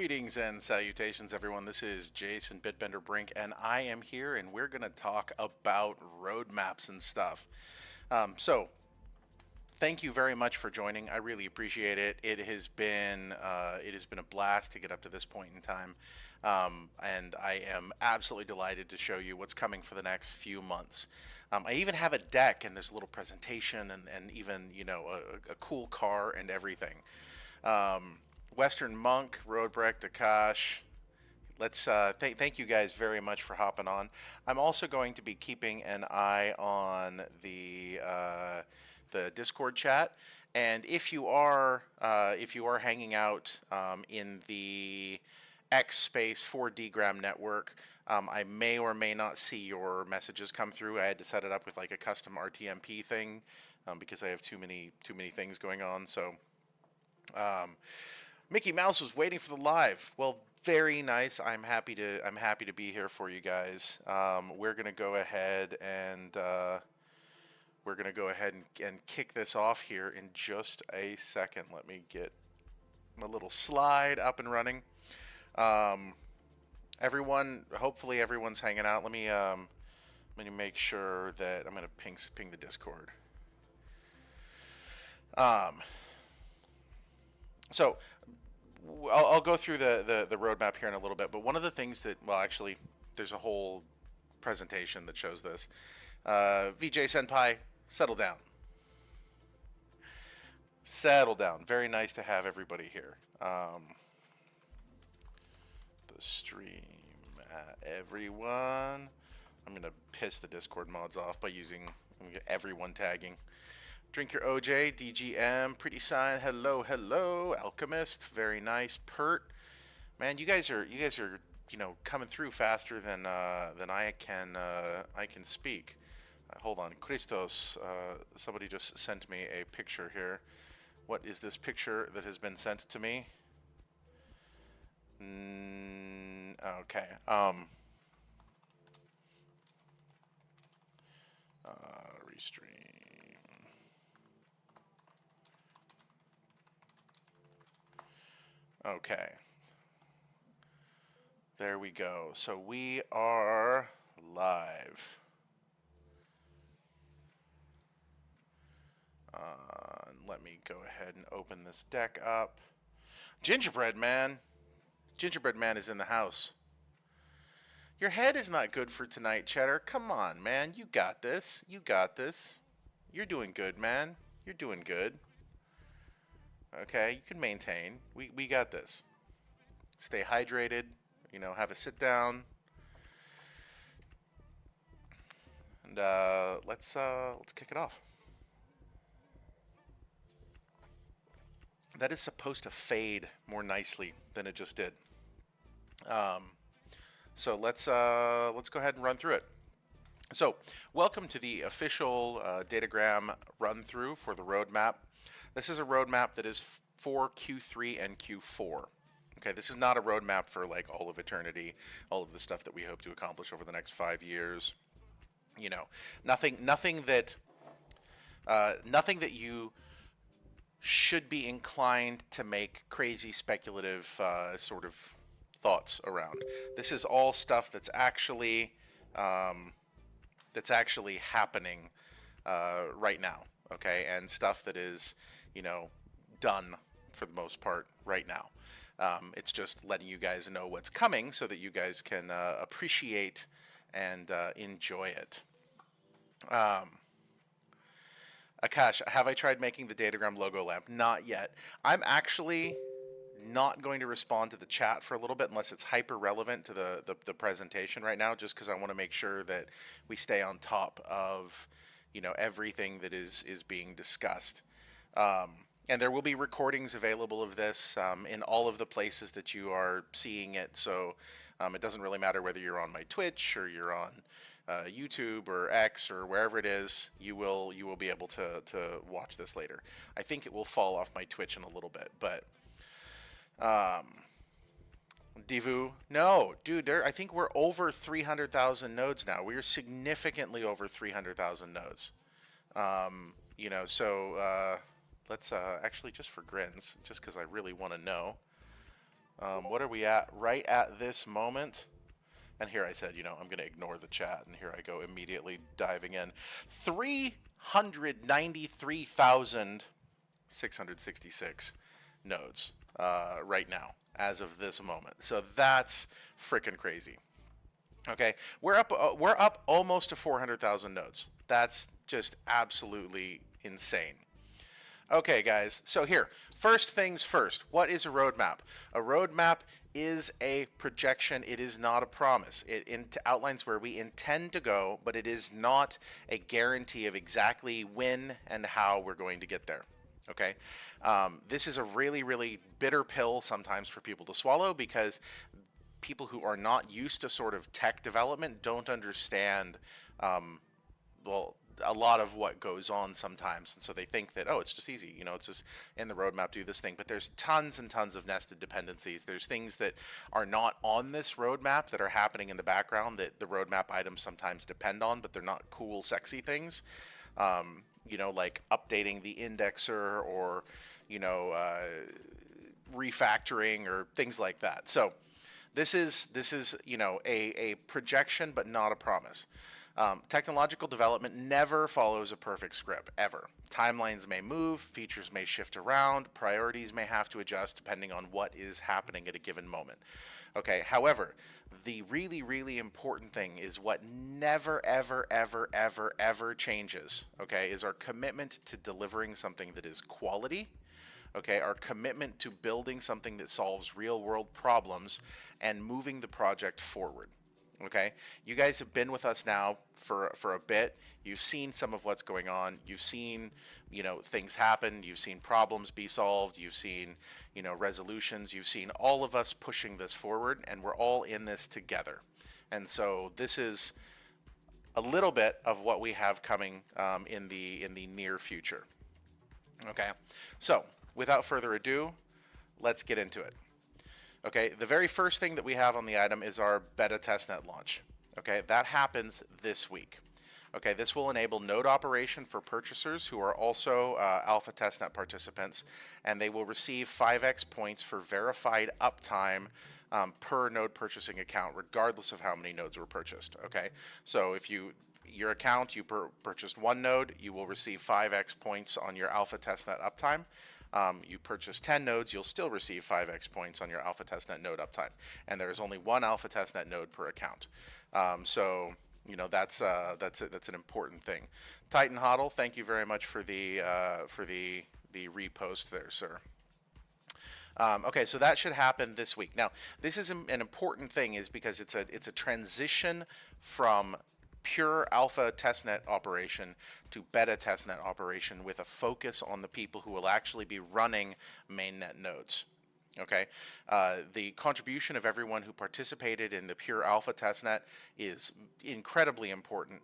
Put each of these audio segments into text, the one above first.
Greetings and salutations, everyone. This is Jason Bitbender Brink, and I am here, and we're going to talk about roadmaps and stuff. So, thank you very much for joining. I really appreciate it. It has been a blast to get up to this point in time, and I am absolutely delighted to show you what's coming for the next few months. I even have a deck, and there's a little presentation, and even a cool car and everything. Western Monk, Roadbreak, Dakash. Let's thank you guys very much for hopping on. I'm also going to be keeping an eye on the Discord chat, and if you are hanging out in the X space for Datagram Network, I may or may not see your messages come through. I had to set it up with like a custom RTMP thing because I have too many things going on. So. Mickey Mouse was waiting for the live. Well, very nice. I'm happy to be here for you guys. We're gonna go ahead and kick this off here in just a second. Let me get my little slide up and running. Everyone, hopefully everyone's hanging out. Let me make sure that I'm gonna ping the Discord. So. I'll go through the roadmap here in a little bit, but one of the things that, well, actually, there's a whole presentation that shows this. VJ Senpai, settle down. Settle down. Very nice to have everybody here. The stream, everyone. I'm going to piss the Discord mods off by using everyone tagging. Drink your OJ, DGM, Pretty Sign, hello, Alchemist, very nice, Pert, man, you guys are coming through faster than I can speak. Hold on, Christos, somebody just sent me a picture here. What is this picture that has been sent to me? Okay. Restream. Okay. There we go. So we are live. Let me go ahead and open this deck up. Gingerbread Man. Gingerbread Man is in the house. Your head is not good for tonight, Cheddar. Come on, man. You got this. You got this. You're doing good, man. You're doing good. Okay, you can maintain. We got this. Stay hydrated. Have a sit down. And let's kick it off. That is supposed to fade more nicely than it just did. So let's go ahead and run through it. So, welcome to the official Datagram run through for the roadmap. This is a roadmap that is for Q3 and Q4. Okay, this is not a roadmap for like all of eternity, all of the stuff that we hope to accomplish over the next 5 years. Nothing that you should be inclined to make crazy speculative sort of thoughts around. This is all stuff that's actually happening right now. Okay, and stuff that is done for the most part right now. It's just letting you guys know what's coming so that you guys can appreciate and enjoy it. Akash, have I tried making the Datagram logo lamp? Not yet. I'm actually not going to respond to the chat for a little bit unless it's hyper relevant to the presentation right now, just because I want to make sure that we stay on top of everything that is being discussed. And there will be recordings available of this in all of the places that you are seeing it. So it doesn't really matter whether you're on my Twitch or you're on YouTube or X or wherever it is. You will be able to watch this later. I think it will fall off my Twitch in a little bit, but Divu, no, dude. I think we're over 300,000 nodes now. We are significantly over 300,000 nodes. So let's actually, just for grins, just because I really want to know, What are we at right at this moment? And here I said, I'm going to ignore the chat, and here I go immediately diving in. 393,666 nodes right now as of this moment. So that's freaking crazy. Okay, we're up almost to 400,000 nodes. That's just absolutely insane. Okay, guys, so here, first things first, what is a roadmap? A roadmap is a projection. It is not a promise. It outlines where we intend to go, but it is not a guarantee of exactly when and how we're going to get there. Okay, this is a really, really bitter pill sometimes for people to swallow, because people who are not used to sort of tech development don't understand, well, a lot of what goes on sometimes, and so they think that, oh, it's just easy, it's just in the roadmap, do this thing. But there's tons and tons of nested dependencies. There's things that are not on this roadmap that are happening in the background that the roadmap items sometimes depend on, but they're not cool, sexy things. Like updating the indexer, or refactoring, or things like that. So this is a projection, but not a promise. Technological development never follows a perfect script, ever. Timelines may move, features may shift around, priorities may have to adjust depending on what is happening at a given moment. Okay, however, the really, really important thing is what never, ever, ever, ever, ever changes, okay, is our commitment to delivering something that is quality. Okay, our commitment to building something that solves real world problems and moving the project forward. Okay, you guys have been with us now for a bit. You've seen some of what's going on. You've seen, things happen. You've seen problems be solved. You've seen, resolutions. You've seen all of us pushing this forward, and we're all in this together. And so this is a little bit of what we have coming in the near future. Okay, so without further ado, let's get into it. Okay, the very first thing that we have on the item is our beta testnet launch. Okay, that happens this week. Okay, this will enable node operation for purchasers who are also alpha testnet participants, and they will receive 5x points for verified uptime per node purchasing account, regardless of how many nodes were purchased. Okay, so if your account, you purchased one node, you will receive 5x points on your alpha testnet uptime. You purchase 10 nodes, you'll still receive 5x points on your alpha testnet node uptime. And there is only one alpha testnet node per account. So that's an important thing. Titan Hoddle, thank you very much for the repost there, sir. Okay, so that should happen this week. Now, this is an important thing, is because it's a transition from pure alpha testnet operation to beta testnet operation, with a focus on the people who will actually be running mainnet nodes. Okay, the contribution of everyone who participated in the pure alpha testnet is incredibly important.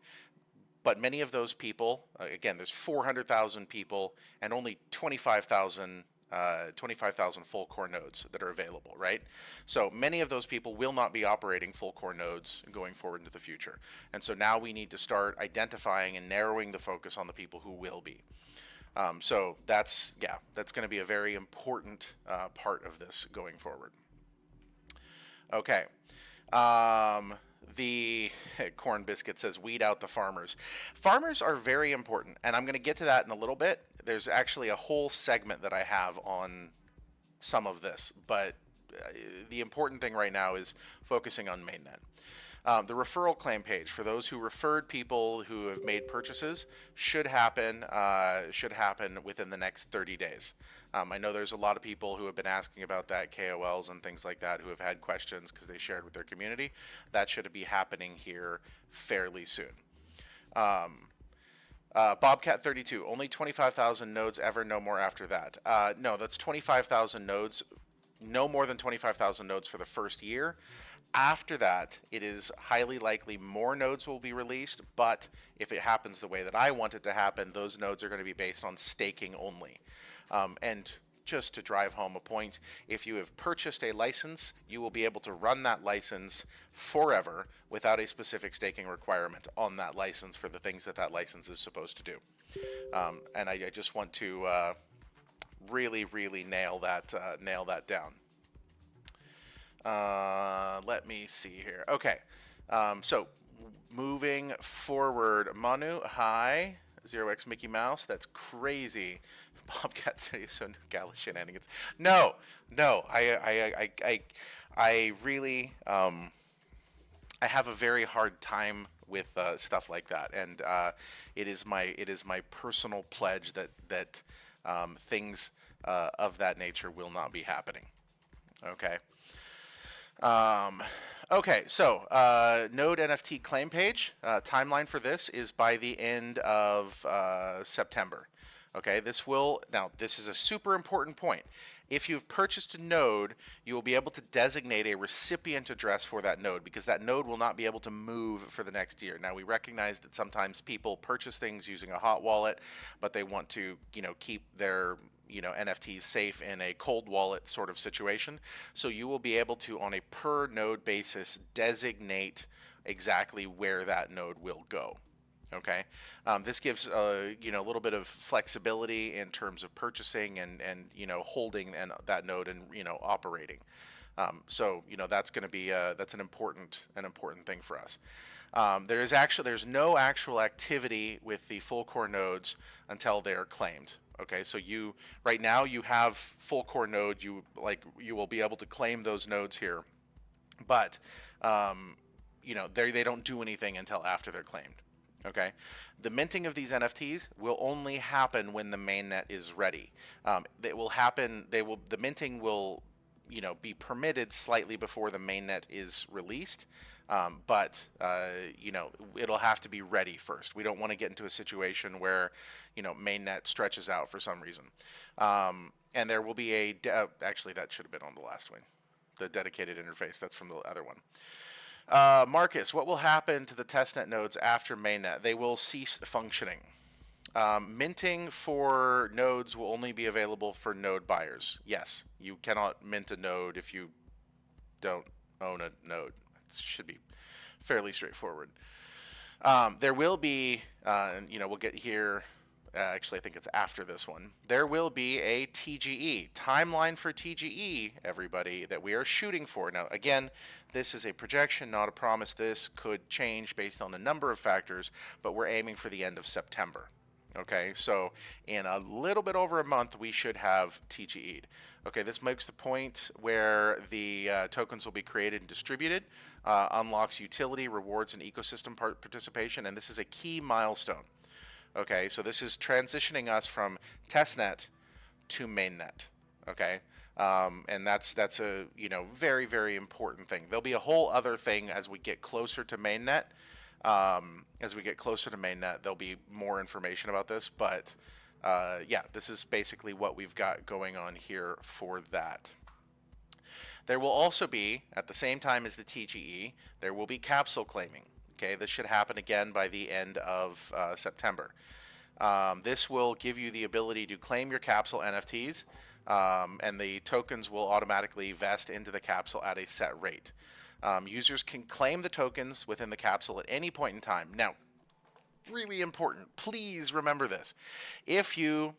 But many of those people, again, there's 400,000 people and only 25,000 full core nodes that are available, right? So many of those people will not be operating full core nodes going forward into the future. And so now we need to start identifying and narrowing the focus on the people who will be. So that's going to be a very important part of this going forward. Okay. The Corn Biscuit says, weed out the farmers. Farmers are very important, and I'm going to get to that in a little bit. There's actually a whole segment that I have on some of this, but the important thing right now is focusing on mainnet. The referral claim page for those who referred people who have made purchases should happen within the next 30 days. I know there's a lot of people who have been asking about that, KOLs and things like that, who have had questions because they shared with their community. That should be happening here fairly soon. Bobcat32, only 25,000 nodes ever, no more after that. No, that's 25,000 nodes, no more than 25,000 nodes for the first year. After that, it is highly likely more nodes will be released, but if it happens the way that I want it to happen, those nodes are going to be based on staking only. And just to drive home a point, if you have purchased a license, you will be able to run that license forever without a specific staking requirement on that license for the things that that license is supposed to do. And I just want to really, really nail that down. Let me see here. Okay. So moving forward, Manu, hi. 0x Mickey Mouse. That's crazy. Bobcat, so gala shenanigans. No, no. I really, I have a very hard time with stuff like that, and it is my personal pledge that things of that nature will not be happening. Okay. Um, okay, so Node NFT claim page timeline for this is by the end of September. Okay, this is a super important point. If you've purchased a node, you will be able to designate a recipient address for that node because that node will not be able to move for the next year. Now, we recognize that sometimes people purchase things using a hot wallet, but they want to, keep their NFTs safe in a cold wallet sort of situation. So you will be able to, on a per node basis, designate exactly where that node will go. Okay, this gives a little bit of flexibility in terms of purchasing and holding that node and operating. So that's going to be that's an important thing for us. There's no actual activity with the full core nodes until they are claimed. Okay, so right now you have full core node. You will be able to claim those nodes here, but they don't do anything until after they're claimed. Okay, the minting of these NFTs will only happen when the mainnet is ready. It will happen. The minting will, be permitted slightly before the mainnet is released, but it'll have to be ready first. We don't want to get into a situation where, mainnet stretches out for some reason. And there will be actually that should have been on the last one, the dedicated interface. That's from the other one. Marcus, what will happen to the testnet nodes after mainnet? They will cease functioning. Minting for nodes will only be available for node buyers. Yes, you cannot mint a node if you don't own a node. It should be fairly straightforward. There will be, we'll get here. Actually, I think it's after this one. There will be a TGE, timeline for TGE, everybody, that we are shooting for. Now, again, this is a projection, not a promise. This could change based on a number of factors, but we're aiming for the end of September. Okay, so in a little bit over a month, we should have TGE'd. Okay, this makes the point where the tokens will be created and distributed, unlocks utility, rewards, and ecosystem participation, and this is a key milestone. Okay, so this is transitioning us from testnet to mainnet. Okay, and that's a very, very important thing. There'll be a whole other thing as we get closer to mainnet. There'll be more information about this, but yeah, this is basically what we've got going on here for that. There will also be, at the same time as the TGE, there will be capsule claiming. Okay, this should happen again by the end of September. This will give you the ability to claim your capsule NFTs, and the tokens will automatically vest into the capsule at a set rate. Users can claim the tokens within the capsule at any point in time. Now, really important, please remember this. If you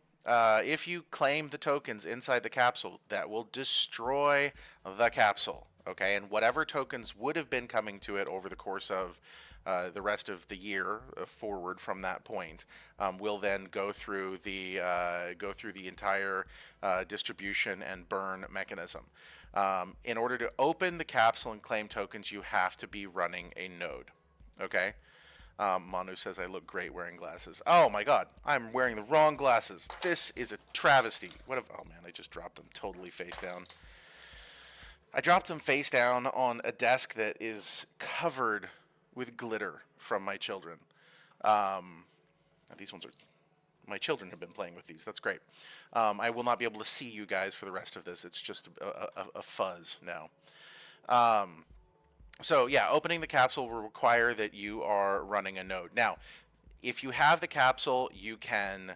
claim the tokens inside the capsule, that will destroy the capsule. Okay, and whatever tokens would have been coming to it over the course of the rest of the year forward from that point will then go through the entire distribution and burn mechanism. In order to open the capsule and claim tokens, you have to be running a node. Okay. Manu says I look great wearing glasses. Oh my God, I'm wearing the wrong glasses. This is a travesty. Oh man, I just dropped them totally face down. I dropped them face down on a desk that is covered with glitter from my children. These ones are, my children have been playing with these. That's great. I will not be able to see you guys for the rest of this. It's just a fuzz now. So yeah, opening the capsule will require that you are running a node. Now, if you have the capsule, you can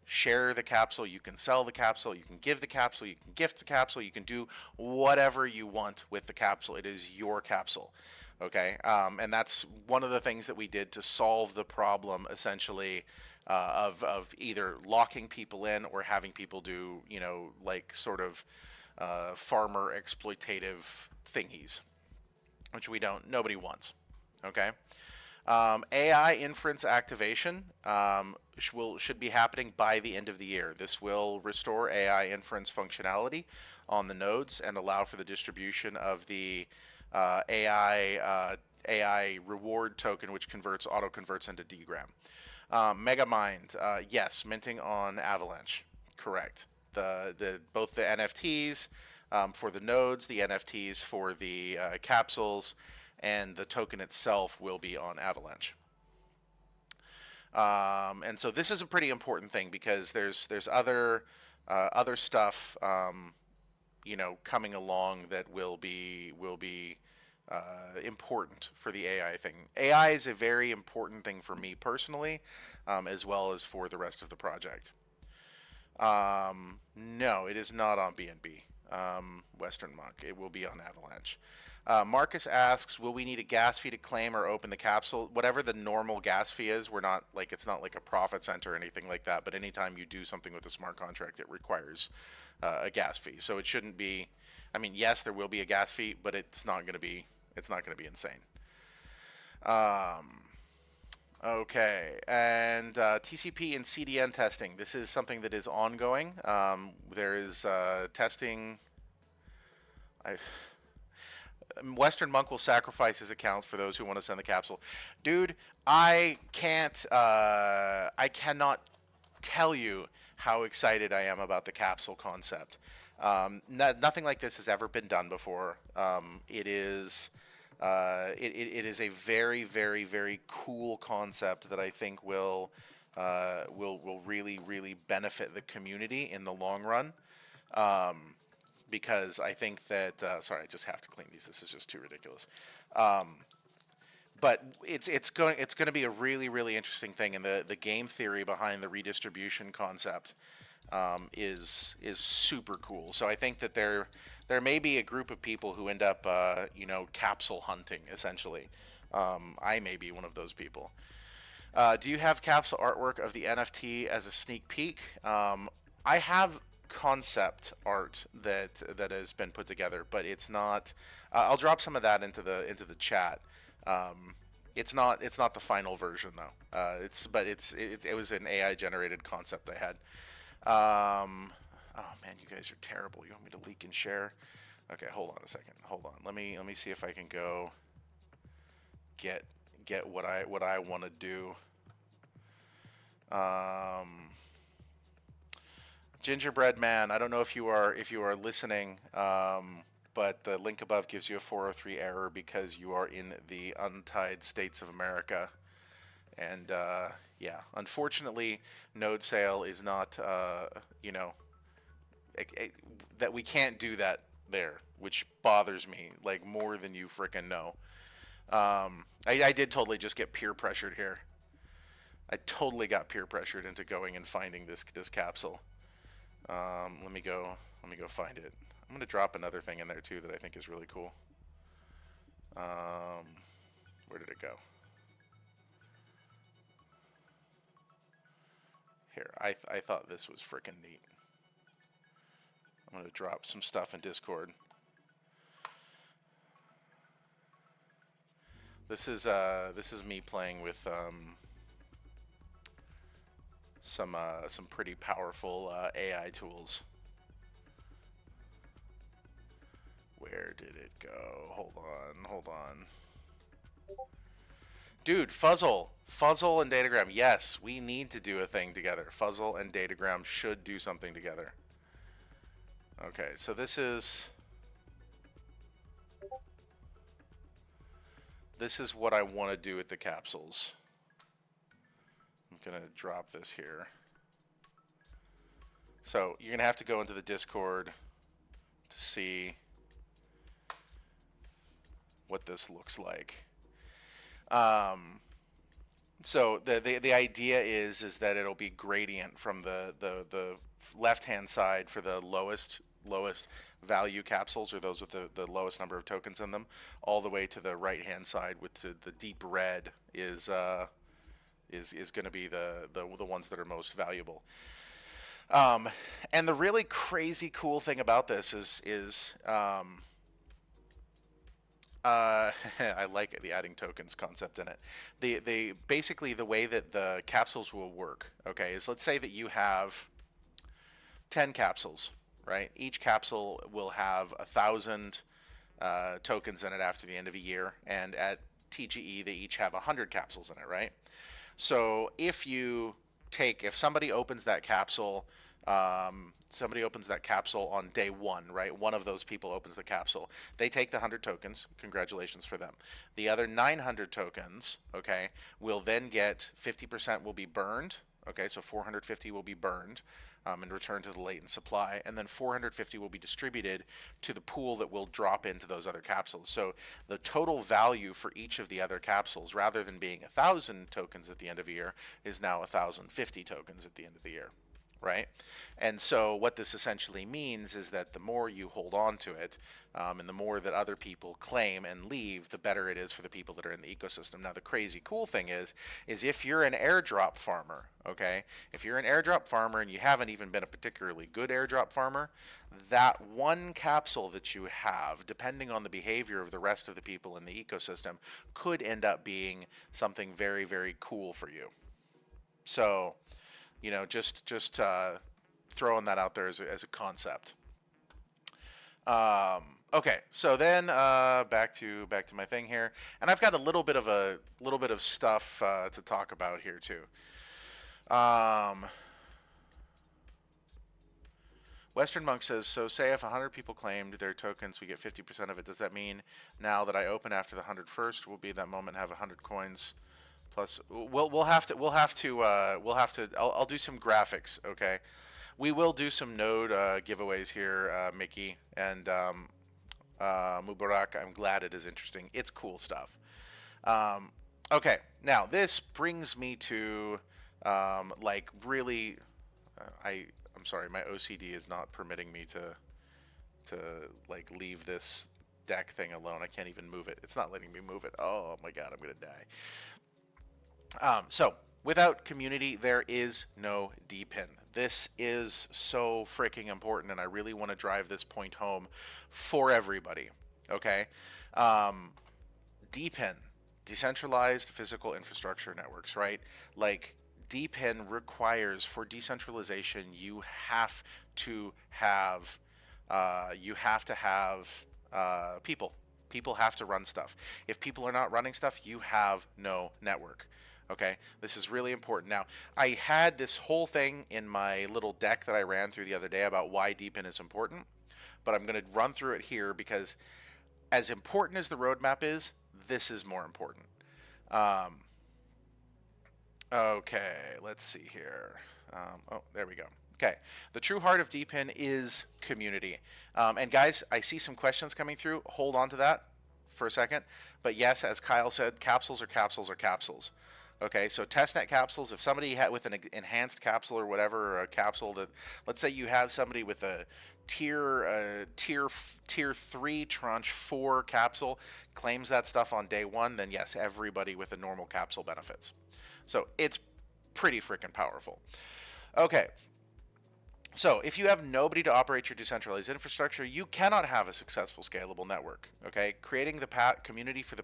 share the capsule, you can sell the capsule, you can give the capsule, you can gift the capsule, you can do whatever you want with the capsule. It is your capsule. Okay, and that's one of the things that we did to solve the problem, essentially, of either locking people in or having people do, like sort of farmer exploitative thingies, which nobody wants. Okay. AI inference activation should be happening by the end of the year. This will restore AI inference functionality on the nodes and allow for the distribution of the AI reward token, which auto converts into Dgram. Megamind, yes, minting on Avalanche, correct. Both the NFTs for the nodes, the NFTs for the capsules, and the token itself will be on Avalanche. And so this is a pretty important thing because there's other stuff coming along that will be important for the AI thing. AI is a very important thing for me personally, as well as for the rest of the project. No, it is not on BNB. Western Monk. It will be on Avalanche. Marcus asks, will we need a gas fee to claim or open the capsule? Whatever the normal gas fee is, it's not like a profit center or anything like that, but anytime you do something with a smart contract, it requires a gas fee. So it shouldn't be, yes, there will be a gas fee, but it's not going to be insane. Okay, and TCP and CDN testing. This is something that is ongoing. There is testing. Western Monk will sacrifice his account for those who want to send the capsule. Dude, I cannot tell you how excited I am about the capsule concept. Nothing like this has ever been done before. It is a very, very, very cool concept that I think will really, really benefit the community in the long run. Because I think that sorry, I just have to clean these. This is just too ridiculous. But it's going to be a really, really interesting thing, and the game theory behind the redistribution concept is super cool. So I think that there may be a group of people who end up capsule hunting essentially. I may be one of those people. Do you have capsule artwork of the NFT as a sneak peek? I have concept art that has been put together, but it's not. I'll drop some of that into the chat. It's not the final version though. It was an AI generated concept I had. Oh man, you guys are terrible. You want me to leak and share? Okay, hold on a second. Hold on. Let me see if I can go get what I want to do. Gingerbread Man, I don't know if you are listening, but the link above gives you a 403 error because you are in the untied states of America. And yeah, unfortunately, node sale is not, that we can't do that there, which bothers me like more than you frickin' know. I did totally just get peer pressured here. I totally got peer pressured into going and finding this capsule. Let me go find it. I'm gonna drop another thing in there too that I think is really cool. Where did it go? Here, I thought this was frickin' neat. I'm gonna drop some stuff in Discord. This is me playing with some pretty powerful AI tools. Where did it go? Hold on. Dude, Fuzzle and Datagram. Yes, we need to do a thing together. Fuzzle and Datagram should do something together. Okay, so this is what I want to do with the capsules. I'm gonna drop this here. So you're gonna have to go into the Discord to see what this looks like. So the idea is that it'll be gradient from the left hand side for the lowest value capsules, or those with the lowest number of tokens in them, all the way to the right hand side with the deep red is going to be the ones that are most valuable. Um, and the really crazy cool thing about this is I like the adding tokens concept in it. The basically the way that the capsules will work, okay, is let's say that you have 10 capsules, right? Each capsule will have 1,000 tokens in it after the end of a year, and at TGE they each have 100 capsules in it, right? So if somebody opens that capsule, somebody opens that capsule on day one, right? One of those people opens the capsule. They take the 100 tokens. Congratulations for them. The other 900 tokens, okay, will then get 50% will be burned. Okay, so 450 will be burned and returned to the latent supply, and then 450 will be distributed to the pool that will drop into those other capsules. So the total value for each of the other capsules, rather than being 1,000 tokens at the end of a year, is now 1,050 tokens at the end of the year, right? And so what this essentially means is that the more you hold on to it, and the more that other people claim and leave, the better it is for the people that are in the ecosystem. Now, the crazy cool thing is if you're an airdrop farmer, okay, if you're an airdrop farmer and you haven't even been a particularly good airdrop farmer, that one capsule that you have, depending on the behavior of the rest of the people in the ecosystem, could end up being something very, very cool for you. So, just throwing that out there as a concept. Okay, so then back to my thing here, and I've got a little bit of stuff to talk about here too. Um, Western Monk says, so say if 100 people claimed their tokens, we get 50% of it. Does that mean now that I open after the 100 first will be that moment have 100 coins plus? We'll have to. I'll do some graphics. Okay, we will do some node giveaways here, Mickey and Mubarak. I'm glad it is interesting. It's cool stuff. Um, okay, now this brings me to like really, I'm sorry, my OCD is not permitting me to like leave this deck thing alone. I can't even move it. It's not letting me move it. Oh my god, I'm gonna die. So without community, there is no DPIN. This is so freaking important, and I really want to drive this point home for everybody. Okay, um, DPIN, decentralized physical infrastructure networks, right? Like DPIN requires for decentralization, you have to have people. People have to run stuff. If people are not running stuff, you have no network. Okay, this is really important. Now, I had this whole thing in my little deck that I ran through the other day about why DPIN is important, but I'm going to run through it here because as important as the roadmap is, this is more important. Um, okay, let's see here. Oh, there we go. Okay, the true heart of DPIN is community. And guys, I see some questions coming through. Hold on to that for a second. But yes, as Kyle said, capsules are capsules are capsules. Okay, so testnet capsules, if somebody had with an enhanced capsule or whatever, or a capsule that, let's say you have somebody with a tier 3 tranche 4 capsule claims that stuff on day 1, then yes, everybody with a normal capsule benefits. So it's pretty freaking powerful. Okay, so if you have nobody to operate your decentralized infrastructure, you cannot have a successful scalable network. Okay, creating the community for the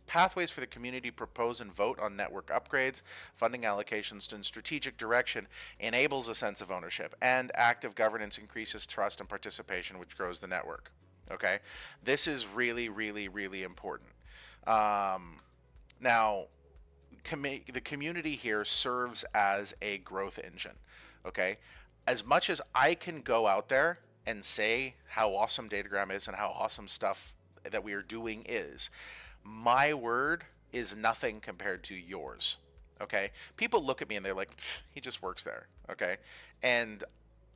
pathways for the community propose and vote on network upgrades, funding allocations, and strategic direction enables a sense of ownership, and active governance increases trust and participation, which grows the network. Okay, this is really, really, really important. Now, the community here serves as a growth engine. Okay, as much as I can go out there and say how awesome Datagram is and how awesome stuff that we are doing is, my word is nothing compared to yours. Okay, people look at me and they're like, he just works there. Okay, and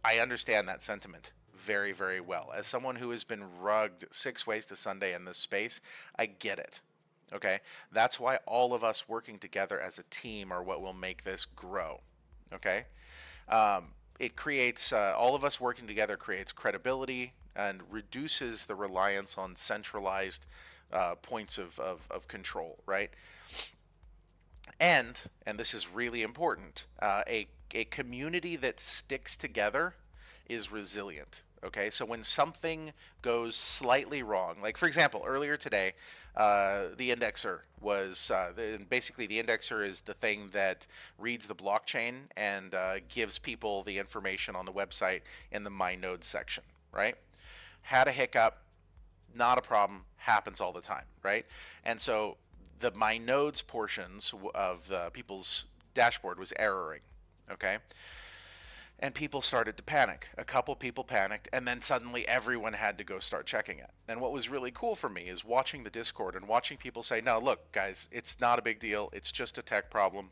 I understand that sentiment very, very well. As someone who has been rugged 6 ways to Sunday in this space, I get it. Okay, that's why all of us working together as a team are what will make this grow. Okay, it creates all of us working together creates credibility and reduces the reliance on centralized points of control, right? And this is really important, a community that sticks together is resilient. Okay, so when something goes slightly wrong, like for example, earlier today, the indexer was basically the indexer is the thing that reads the blockchain and gives people the information on the website in the My Nodes section, right? Had a hiccup, not a problem, happens all the time, right? And so the My Nodes portions of people's dashboard was erroring, okay? And people started to panic. A couple people panicked, and then suddenly everyone had to go start checking it. And what was really cool for me is watching the Discord and watching people say, no, look, guys, it's not a big deal. It's just a tech problem.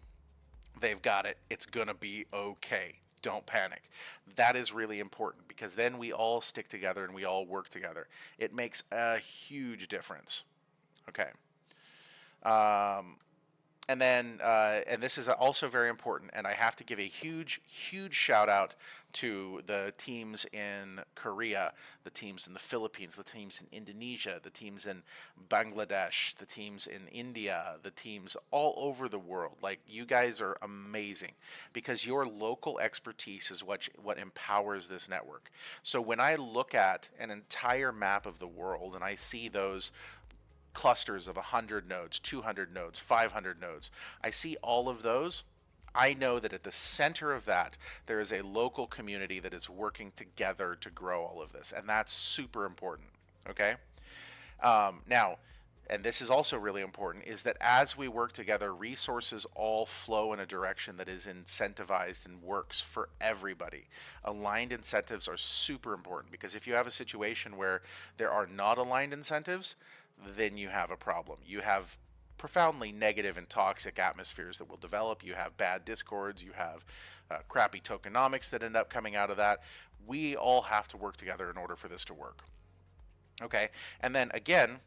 They've got it. It's going to be okay. Don't panic. That is really important because then we all stick together and we all work together. It makes a huge difference. Okay. Um, and then, and this is also very important, and I have to give a huge, huge shout out to the teams in Korea, the teams in the Philippines, the teams in Indonesia, the teams in Bangladesh, the teams in India, the teams all over the world. Like, you guys are amazing because your local expertise is what empowers this network. So when I look at an entire map of the world and I see those clusters of 100 nodes, 200 nodes, 500 nodes. I see all of those. I know that at the center of that, there is a local community that is working together to grow all of this. And that's super important. Okay. Now, and this is also really important, is that as we work together, resources all flow in a direction that is incentivized and works for everybody. Aligned incentives are super important because if you have a situation where there are not aligned incentives, then you have a problem. You have profoundly negative and toxic atmospheres that will develop. You have bad discords. You have crappy tokenomics that end up coming out of that. We all have to work together in order for this to work. Okay, and then again,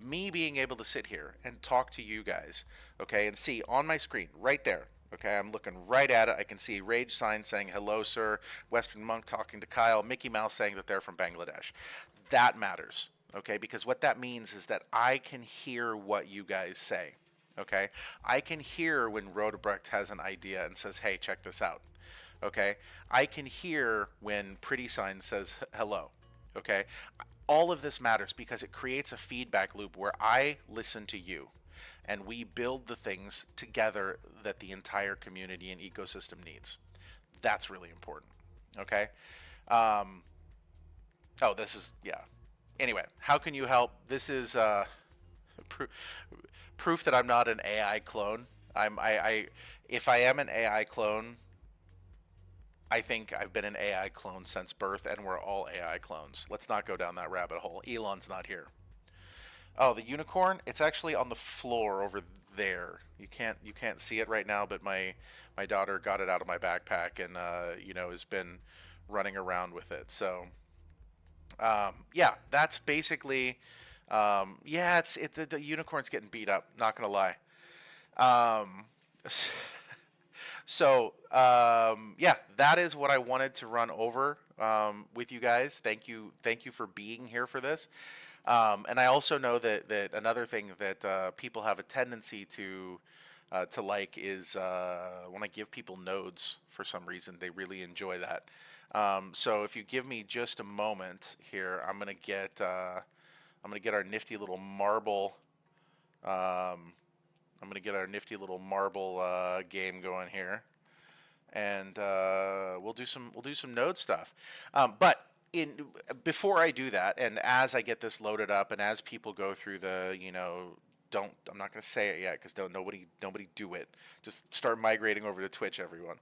me being able to sit here and talk to you guys, okay, and see on my screen right there, okay, I'm looking right at it. I can see Rage Sign saying hello, sir. Western Monk talking to Kyle. Mickey Mouse saying that they're from Bangladesh. That matters. Okay, because what that means is that I can hear what you guys say. Okay, I can hear when Rodebrecht has an idea and says, hey, check this out. Okay, I can hear when Pretty Sign says hello. Okay, all of this matters because it creates a feedback loop where I listen to you and we build the things together that the entire community and ecosystem needs. That's really important. Okay. Oh, this is, yeah. Anyway, how can you help? This is proof that I'm not an AI clone. If I am an AI clone, I think I've been an AI clone since birth, and we're all AI clones. Let's not go down that rabbit hole. Elon's not here. Oh, the unicorn? It's actually on the floor over there. You can't see it right now, but my daughter got it out of my backpack and has been running around with it. So yeah, that's basically yeah. The unicorn's getting beat up. Not gonna lie. Um, so yeah, that is what I wanted to run over with you guys. Thank you for being here for this. And I also know that another thing that people have a tendency to like is when I give people nodes for some reason, they really enjoy that. So if you give me just a moment here, I'm gonna get our nifty little marble. I'm gonna get our nifty little marble game going here, and we'll do some node stuff. But before I do that, and as I get this loaded up, and as people go through the I'm not gonna say it yet because nobody do it. Just start migrating over to Twitch, everyone.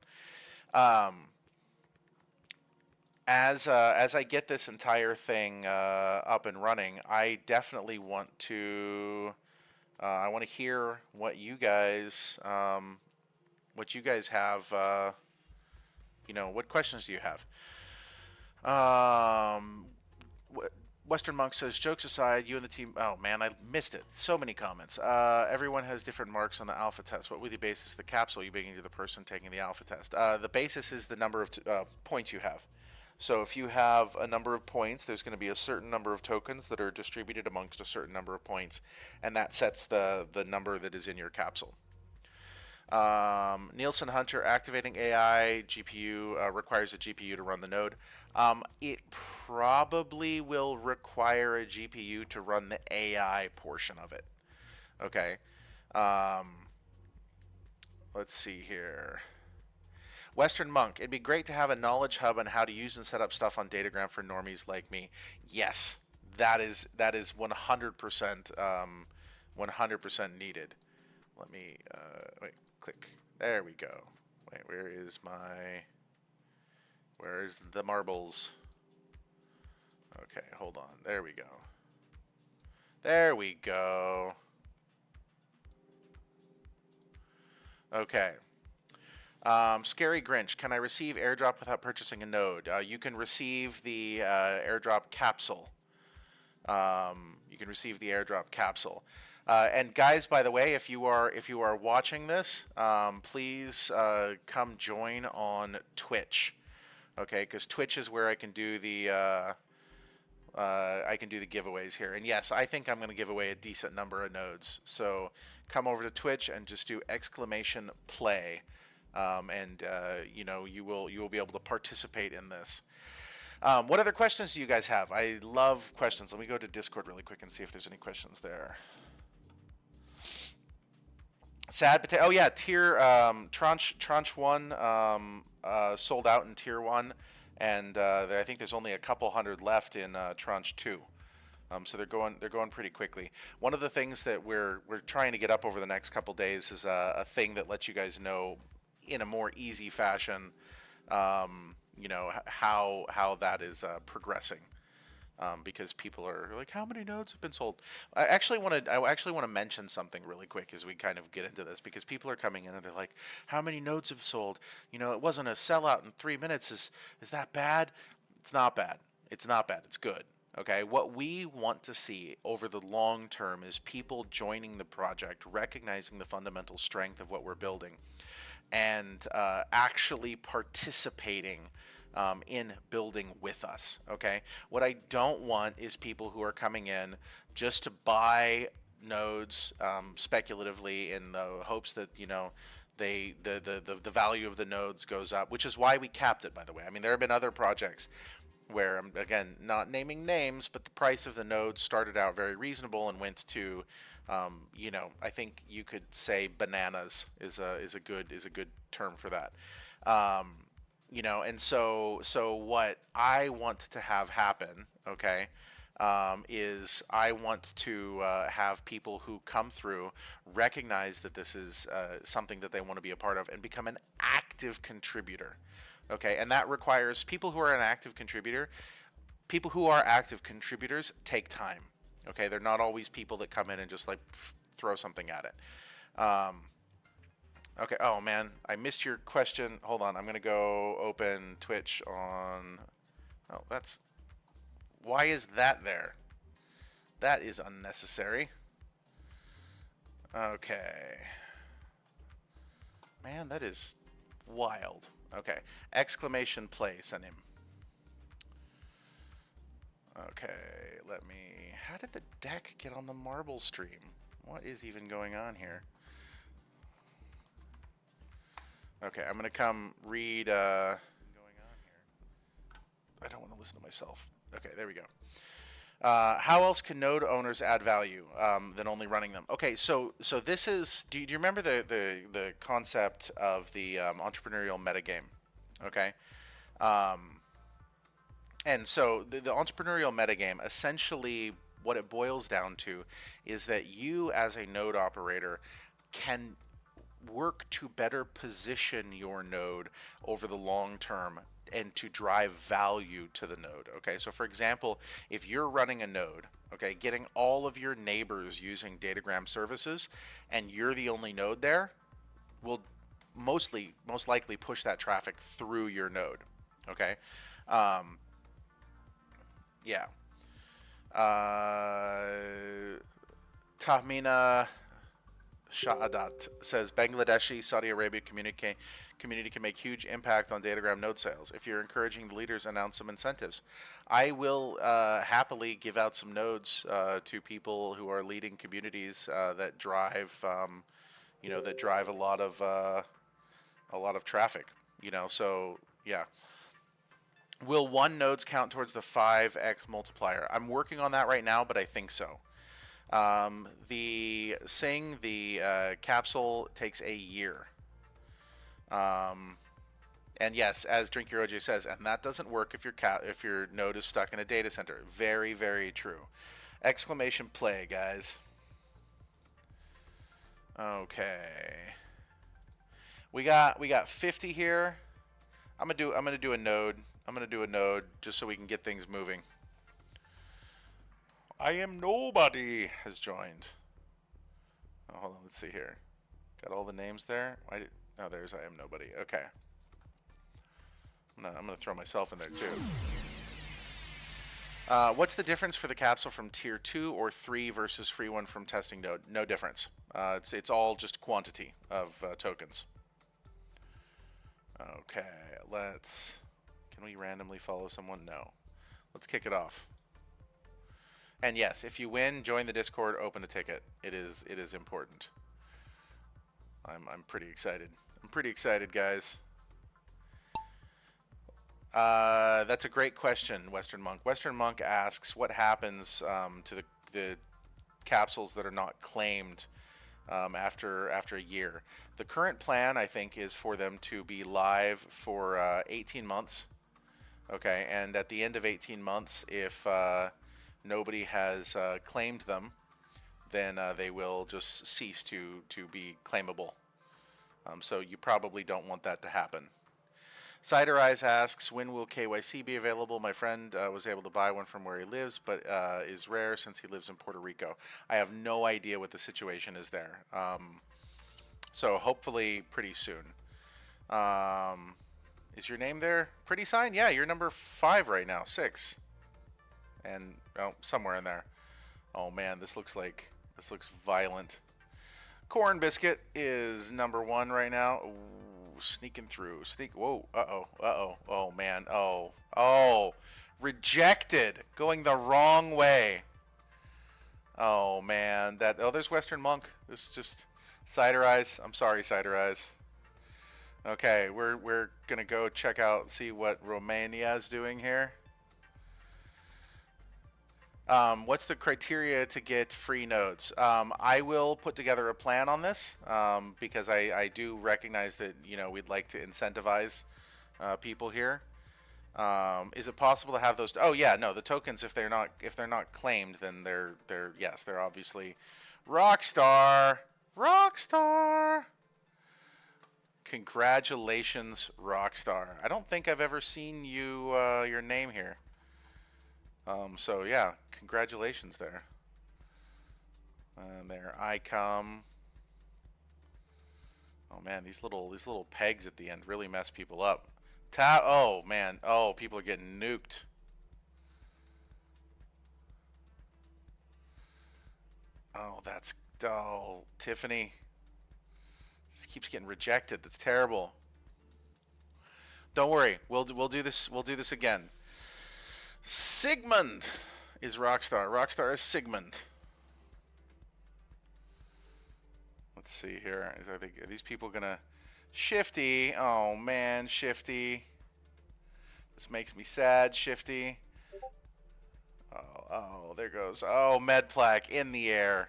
As I get this entire thing up and running, I definitely want to hear what you guys have. What questions do you have? Western Monk says, jokes aside, you and the team. Oh man, I missed it. So many comments. Everyone has different marks on the alpha test. What will the basis of the capsule you bring to the person taking the alpha test? The basis is the number of points you have. So if you have a number of points, there's going to be a certain number of tokens that are distributed amongst a certain number of points, and that sets the number that is in your capsule. Nielsen Hunter, activating AI GPU requires a GPU to run the node. It probably will require a GPU to run the AI portion of it. Okay. Um, let's see here. Western Monk, it'd be great to have a knowledge hub on how to use and set up stuff on Datagram for normies like me. Yes, that is 100% 100% needed. Let me wait, click. There we go. Wait, where's the marbles? Okay, hold on. There we go. There we go. Okay. Scary Grinch, can I receive airdrop without purchasing a node? You can receive the airdrop capsule. You can receive the airdrop capsule. And guys, by the way, if you are watching this, please come join on Twitch. Okay, because Twitch is where I can do the giveaways here. And yes, I think I'm going to give away a decent number of nodes. So come over to Twitch and just do !play. And you will be able to participate in this. What other questions do you guys have? I love questions. Let me go to Discord really quick and see if there's any questions there. Sad potato. Oh yeah, tier tranche 1 sold out in tier 1, and I think there's only a couple hundred left in tranche 2. So they're going pretty quickly. One of the things that we're trying to get up over the next couple days is a thing that lets you guys know in a more easy fashion, how that is progressing. Because people are like, how many nodes have been sold? I actually want to mention something really quick as we kind of get into this, because people are coming in and they're like, how many nodes have sold? It wasn't a sellout in 3 minutes. Is that bad? It's not bad. It's not bad. It's good. Okay, what we want to see over the long term is people joining the project, recognizing the fundamental strength of what we're building, and actually participating in building with us. Okay, what I don't want is people who are coming in just to buy nodes speculatively in the hopes that the value of the nodes goes up, which is why we capped it, by the way. I mean, there have been other projects where, I'm again not naming names, but the price of the nodes started out very reasonable and went to I think you could say bananas is a good term for that. And so what I want to have happen, okay, is I want to have people who come through recognize that this is something that they want to be a part of and become an active contributor. Okay, and that requires people who are an active contributor. People who are active contributors take time. Okay, they're not always people that come in and just like throw something at it. Okay, oh man, I missed your question. Hold on, I'm going to go open Twitch on... Oh, why is that there? That is unnecessary. Okay. Man, that is wild. Okay, !play, send him. Okay, how did the deck get on the marble stream? What is even going on here? Okay, I'm gonna come read going on here. I don't want to listen to myself. Okay, there we go. How else can node owners add value than only running them? Okay, so this is. Do you remember the concept of the entrepreneurial metagame? Okay, and so the entrepreneurial metagame, essentially, what it boils down to is that you, as a node operator, can work to better position your node over the long term and to drive value to the node. Okay, so for example, if you're running a node, okay, getting all of your neighbors using Datagram services and you're the only node there, will most likely push that traffic through your node. Okay, yeah. Tahmina Shaadat says Bangladeshi Saudi Arabia community can make huge impact on Datagram node sales. If you're encouraging the leaders, announce some incentives. I will happily give out some nodes to people who are leading communities that drive you know, that drive a lot of traffic. You know, so yeah. Will one nodes count towards the 5x multiplier? I'm working on that right now, but I think so. The capsule takes a year. And yes, as Drink Your OJ says, and that doesn't work if your node is stuck in a data center. Very, very true. Exclamation play, guys. Okay. We got 50 here. I'm gonna do a node. I'm gonna do a node just so we can get things moving. I am nobody has joined. Oh, hold on, let's see here. Got all the names there. Oh, there's I am nobody. Okay. I'm gonna throw myself in there too. What's the difference for the capsule from tier 2 or 3 versus free one from testing node? No difference. It's all just quantity of tokens. Okay, can we randomly follow someone? No. Let's kick it off. And yes, if you win, join the Discord, open a ticket. It is important. I'm pretty excited. I'm pretty excited, guys. That's a great question, Western Monk. Western Monk asks, what happens to the capsules that are not claimed after a year? The current plan, I think, is for them to be live for 18 months. Okay, and at the end of 18 months, if nobody has claimed them, then they will just cease to be claimable. So you probably don't want that to happen. Cider Eyes asks, when will KYC be available? My friend was able to buy one from where he lives, but is rare since he lives in Puerto Rico. I have no idea what the situation is there. So hopefully pretty soon. Is your name there? Pretty sign? Yeah, you're number 5 right now. 6. And somewhere in there. Oh man, this looks violent. Corn Biscuit is number 1 right now. Ooh, sneaking through. Whoa. Uh-oh. Oh man. Oh. Rejected. Going the wrong way. Oh man. There's Western Monk. This is just Cider Eyes. I'm sorry, Cider Eyes. Okay, we're gonna go see what Romania is doing here. What's the criteria to get free nodes? I will put together a plan on this because I do recognize that we'd like to incentivize people here. Is it possible to have those? Oh yeah, no, the tokens if they're not claimed, then they're obviously Rockstar. Congratulations, Rockstar. I don't think I've ever seen your name here. So yeah, congratulations there. And there I come. Oh man, these little pegs at the end really mess people up. Oh man, people are getting nuked. Tiffany. This keeps getting rejected. That's terrible. Don't worry, we'll do this. We'll do this again. Sigmund is Rockstar. Rockstar is Sigmund. Let's see here. Are these people gonna Shifty? Oh man, Shifty. This makes me sad, Shifty. Oh, there goes. Oh, Medplac in the air.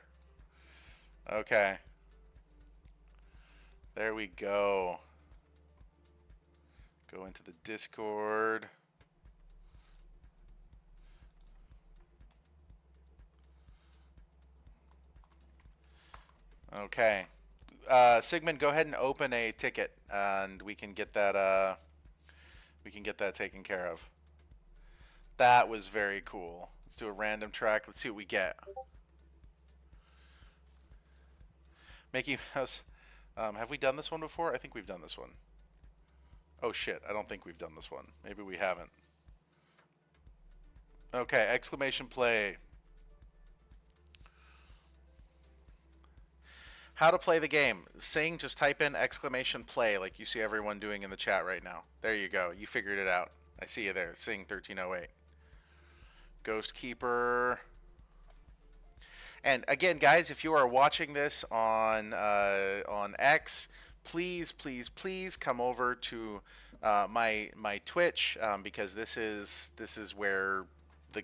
Okay. There we go. Go into the Discord. Okay. Sigmund, go ahead and open a ticket, and we can get that. We can get that taken care of. That was very cool. Let's do a random track. Let's see what we get. Mickey Mouse. Have we done this one before? I think we've done this one. Oh shit, I don't think we've done this one. Maybe we haven't. Okay, exclamation play. How to play the game. Sing, just type in exclamation play like you see everyone doing in the chat right now. There you go. You figured it out. I see you there. Sing 1308. Ghost Keeper. And again, guys, if you are watching this on X, please, please, please come over to my Twitch, because this is where the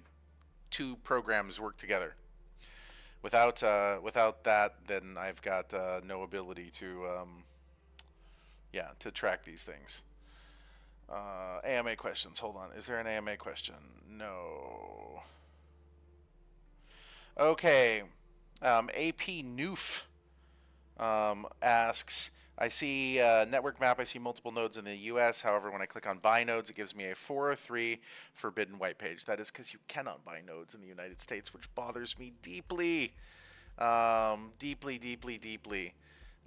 two programs work together. Without that, then I've got no ability to yeah, to track these things. AMA questions. Hold on. Is there an AMA question? No. Okay. AP Noof asks, I see network map, I see multiple nodes in the US. However, when I click on buy nodes, it gives me a 403 forbidden white page. That is because you cannot buy nodes in the United States, which bothers me deeply. Deeply, deeply, deeply.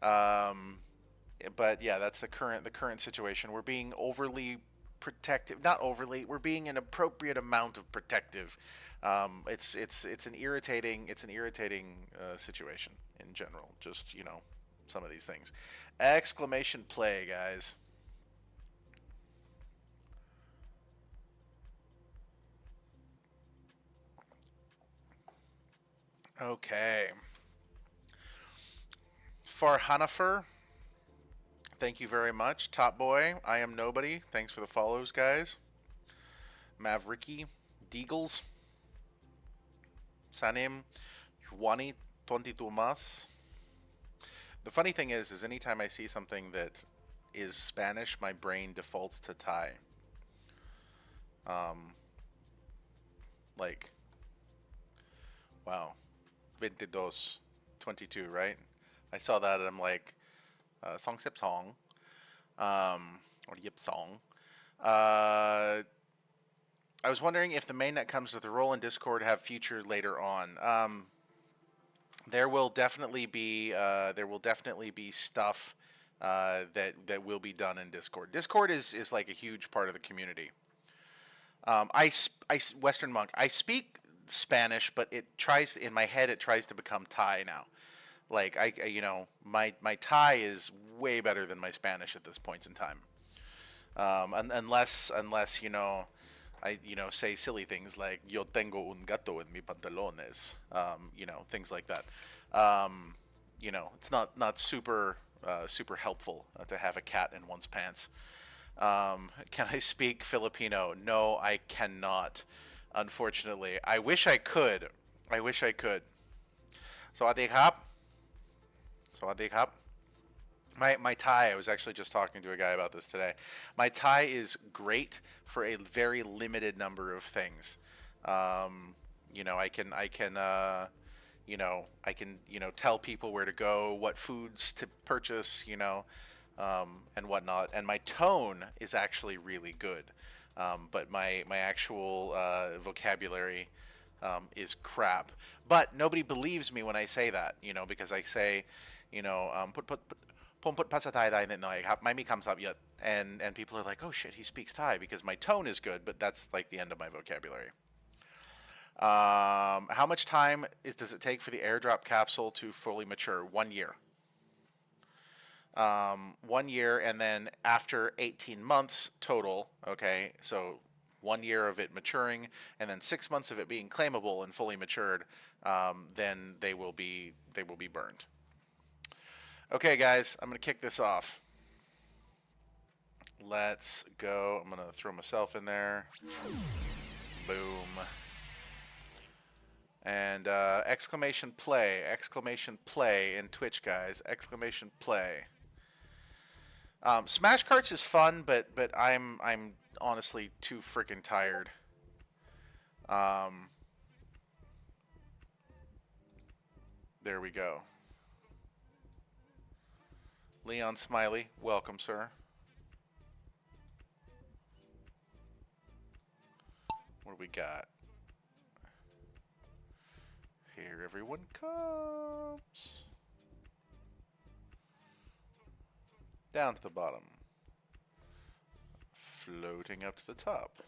But yeah, that's the current situation. We're being overly protective, not overly. We're being an appropriate amount of protective. It's an irritating situation in general. Just some of these things. Exclamation play, guys. Okay. Farhanafer, thank you very much. Top Boy, I Am Nobody, thanks for the follows, guys. Mavericky, Deagles, Sanim, Juani, 22 Mas. The funny thing is anytime I see something that is Spanish, my brain defaults to Thai. Like, wow, 22, 22, right? I saw that and I'm like, song sip song, or yip song. I was wondering if the mainnet comes with a role in Discord have future later on. There will definitely be stuff that will be done in Discord. Discord is like a huge part of the community. Western Monk. I speak Spanish, but in my head it tries to become Thai now. Like my Thai is way better than my Spanish at this point in time. Unless I say silly things like "Yo tengo un gato en mi pantalones," things like that. It's not super helpful to have a cat in one's pants. Can I speak Filipino? No, I cannot. Unfortunately, I wish I could. Sawadee kap. Sawadee kap. My Thai, I was actually just talking to a guy about this today. My Thai is great for a very limited number of things. I can tell people where to go, what foods to purchase, and whatnot. And my tone is actually really good. But my actual vocabulary is crap. But nobody believes me when I say that, because I say, put ผมพูดภาษาไทยได้นิดหน่อยครับไม่มีคำศัพท์เยอะ and people are like, oh shit, he speaks Thai, because my tone is good, but that's like the end of my vocabulary. How much time does it take for the airdrop capsule to fully mature? 1 year. 1 year, and then after 18 months total, okay, so 1 year of it maturing, and then 6 months of it being claimable and fully matured, then they will be burned. Okay, guys, I'm going to kick this off. Let's go. I'm going to throw myself in there. Boom. And exclamation play in Twitch, guys. Exclamation play. Smash Carts is fun, but I'm honestly too freaking tired. There we go. Leon Smiley, welcome, sir. What do we got? Here everyone comes. Down to the bottom. Floating up to the top.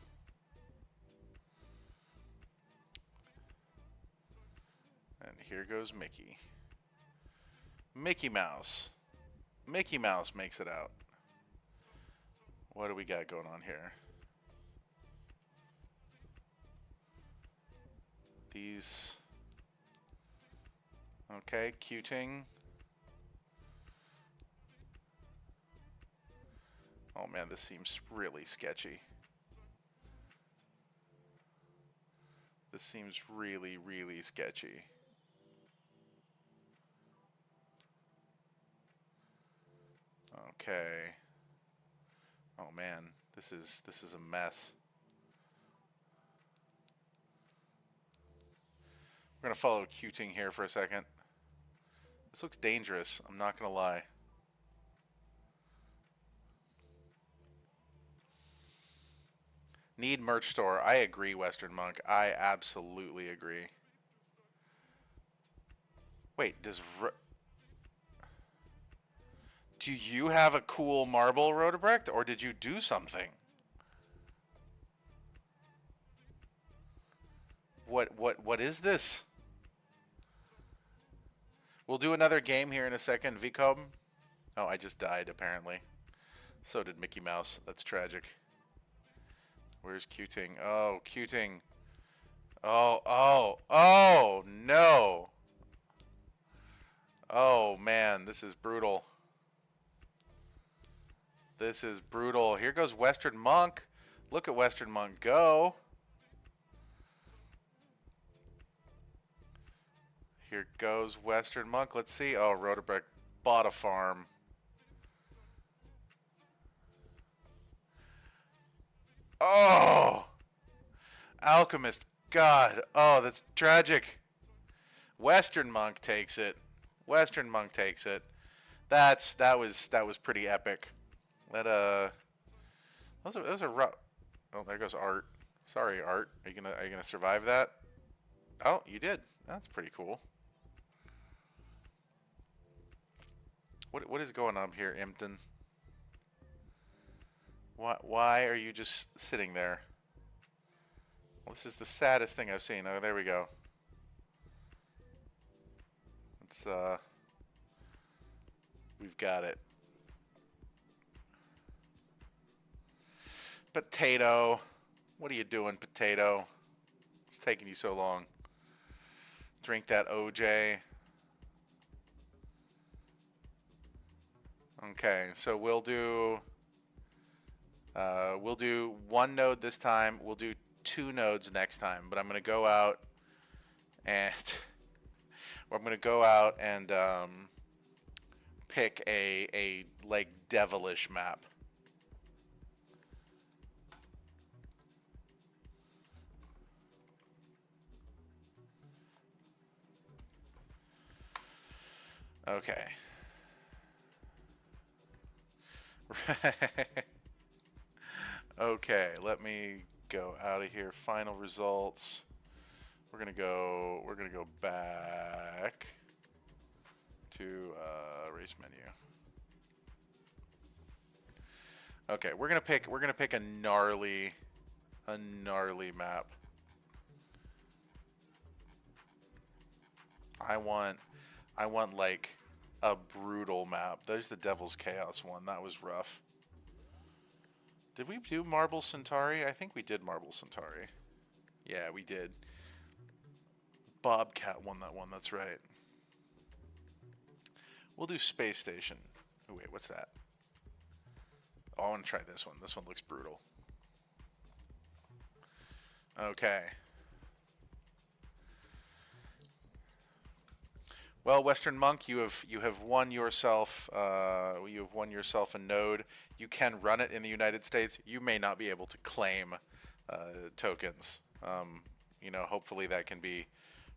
And here goes Mickey. Mickey Mouse. Mickey Mouse makes it out. What do we got going on here? These Okay, queuing. Oh man, this seems really sketchy. This seems really, really sketchy. Okay. Oh man, this is a mess. We're gonna follow queuing here for a second. This looks dangerous, I'm not gonna lie. Need merch store. I agree, Western Monk. I absolutely agree. Wait, do you have a cool marble, Rodebrecht, or did you do something? What is this? We'll do another game here in a second, Vcob. Oh, I just died apparently. So did Mickey Mouse. That's tragic. Where's queuing? Oh, queuing. Oh, no. Oh, man, this is brutal. This is brutal. Here goes Western Monk. Look at Western Monk go. Here goes Western Monk. Let's see. Oh, Rodebrecht bought a farm. Oh! Alchemist. God. Oh, that's tragic. Western Monk takes it. Western Monk takes it. That was pretty epic. That was a rough. Oh, there goes Art. Sorry, Art. Are you gonna survive that? Oh, you did. That's pretty cool. What is going on here, Impton? Why are you just sitting there? Well, this is the saddest thing I've seen. Oh, there we go. It's we've got it. Potato. What are you doing, Potato? It's taking you so long. Drink that OJ. Okay, so we'll do one node this time. We'll do 2 nodes next time. But I'm gonna go out and pick a like devilish map. Okay. Okay, let me go out of here. Final results. We're gonna go back to race menu. Okay, we're gonna pick a gnarly map. I want like a brutal map. There's the Devil's Chaos one. That was rough. Did we do Marble Centauri? I think we did Marble Centauri. Yeah, we did. Bobcat won that one. That's right. We'll do Space Station. Oh, wait, what's that? Oh, I want to try this one. This one looks brutal. Okay. Well, Western Monk, you have won yourself a node. You can run it in the United States. You may not be able to claim tokens. You know, hopefully that can be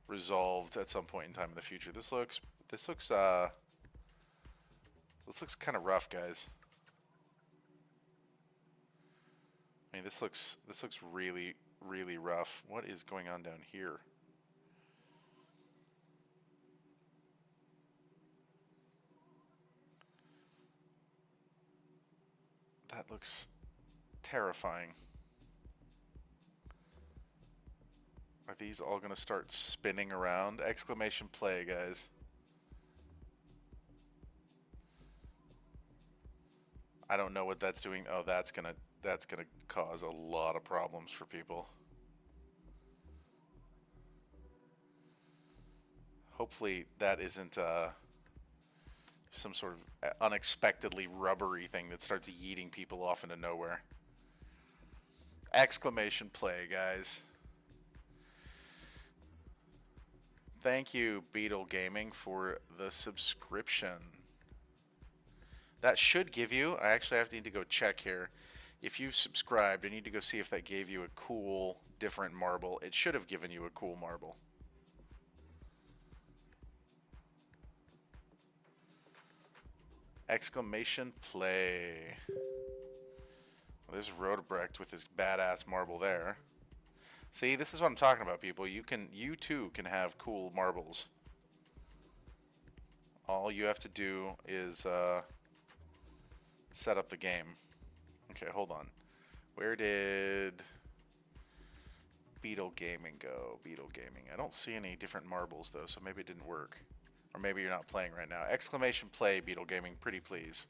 resolved at some point in time in the future. This looks kind of rough, guys. I mean, this looks really rough. What is going on down here? That looks terrifying. Are these all going to start spinning around? Exclamation play, guys. I don't know what that's doing. Oh, that's gonna cause a lot of problems for people. Hopefully that isn't some sort of unexpectedly rubbery thing that starts yeeting people off into nowhere. Exclamation play, guys. Thank you, Beetle Gaming, for the subscription. That should give you, I actually need to go check here. If you've subscribed, I need to go see if that gave you a cool, different marble. It should have given you a cool marble. Exclamation play. Well, there's Rodebrecht with his badass marble there. See, this is what I'm talking about, people. You too can have cool marbles. All you have to do is set up the game. Okay, hold on. Where did Beetle Gaming go? Beetle Gaming. I don't see any different marbles though, so maybe it didn't work. Or maybe you're not playing right now. Exclamation play, Beetle Gaming, pretty please.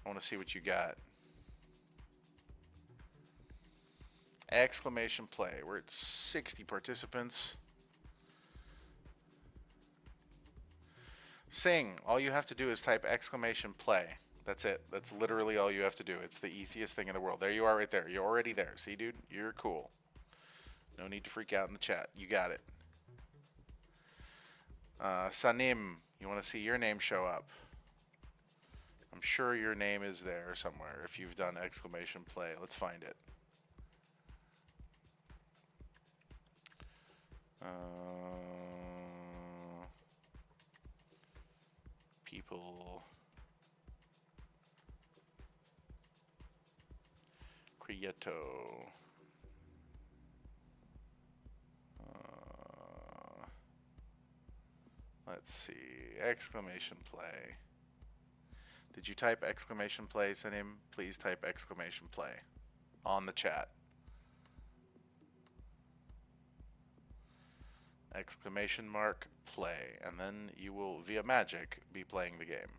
I want to see what you got. Exclamation play. We're at 60 participants. Sing. All you have to do is type exclamation play. That's it. That's literally all you have to do. It's the easiest thing in the world. There you are right there. You're already there. See, dude? You're cool. No need to freak out in the chat. You got it. Sanim, you want to see your name show up? I'm sure your name is there somewhere if you've done exclamation play. Let's find it. People. Crieto. Let's see. Exclamation play. Did you type exclamation play, Sanim? Please type exclamation play on the chat. Exclamation mark play. And then you will, via magic, be playing the game.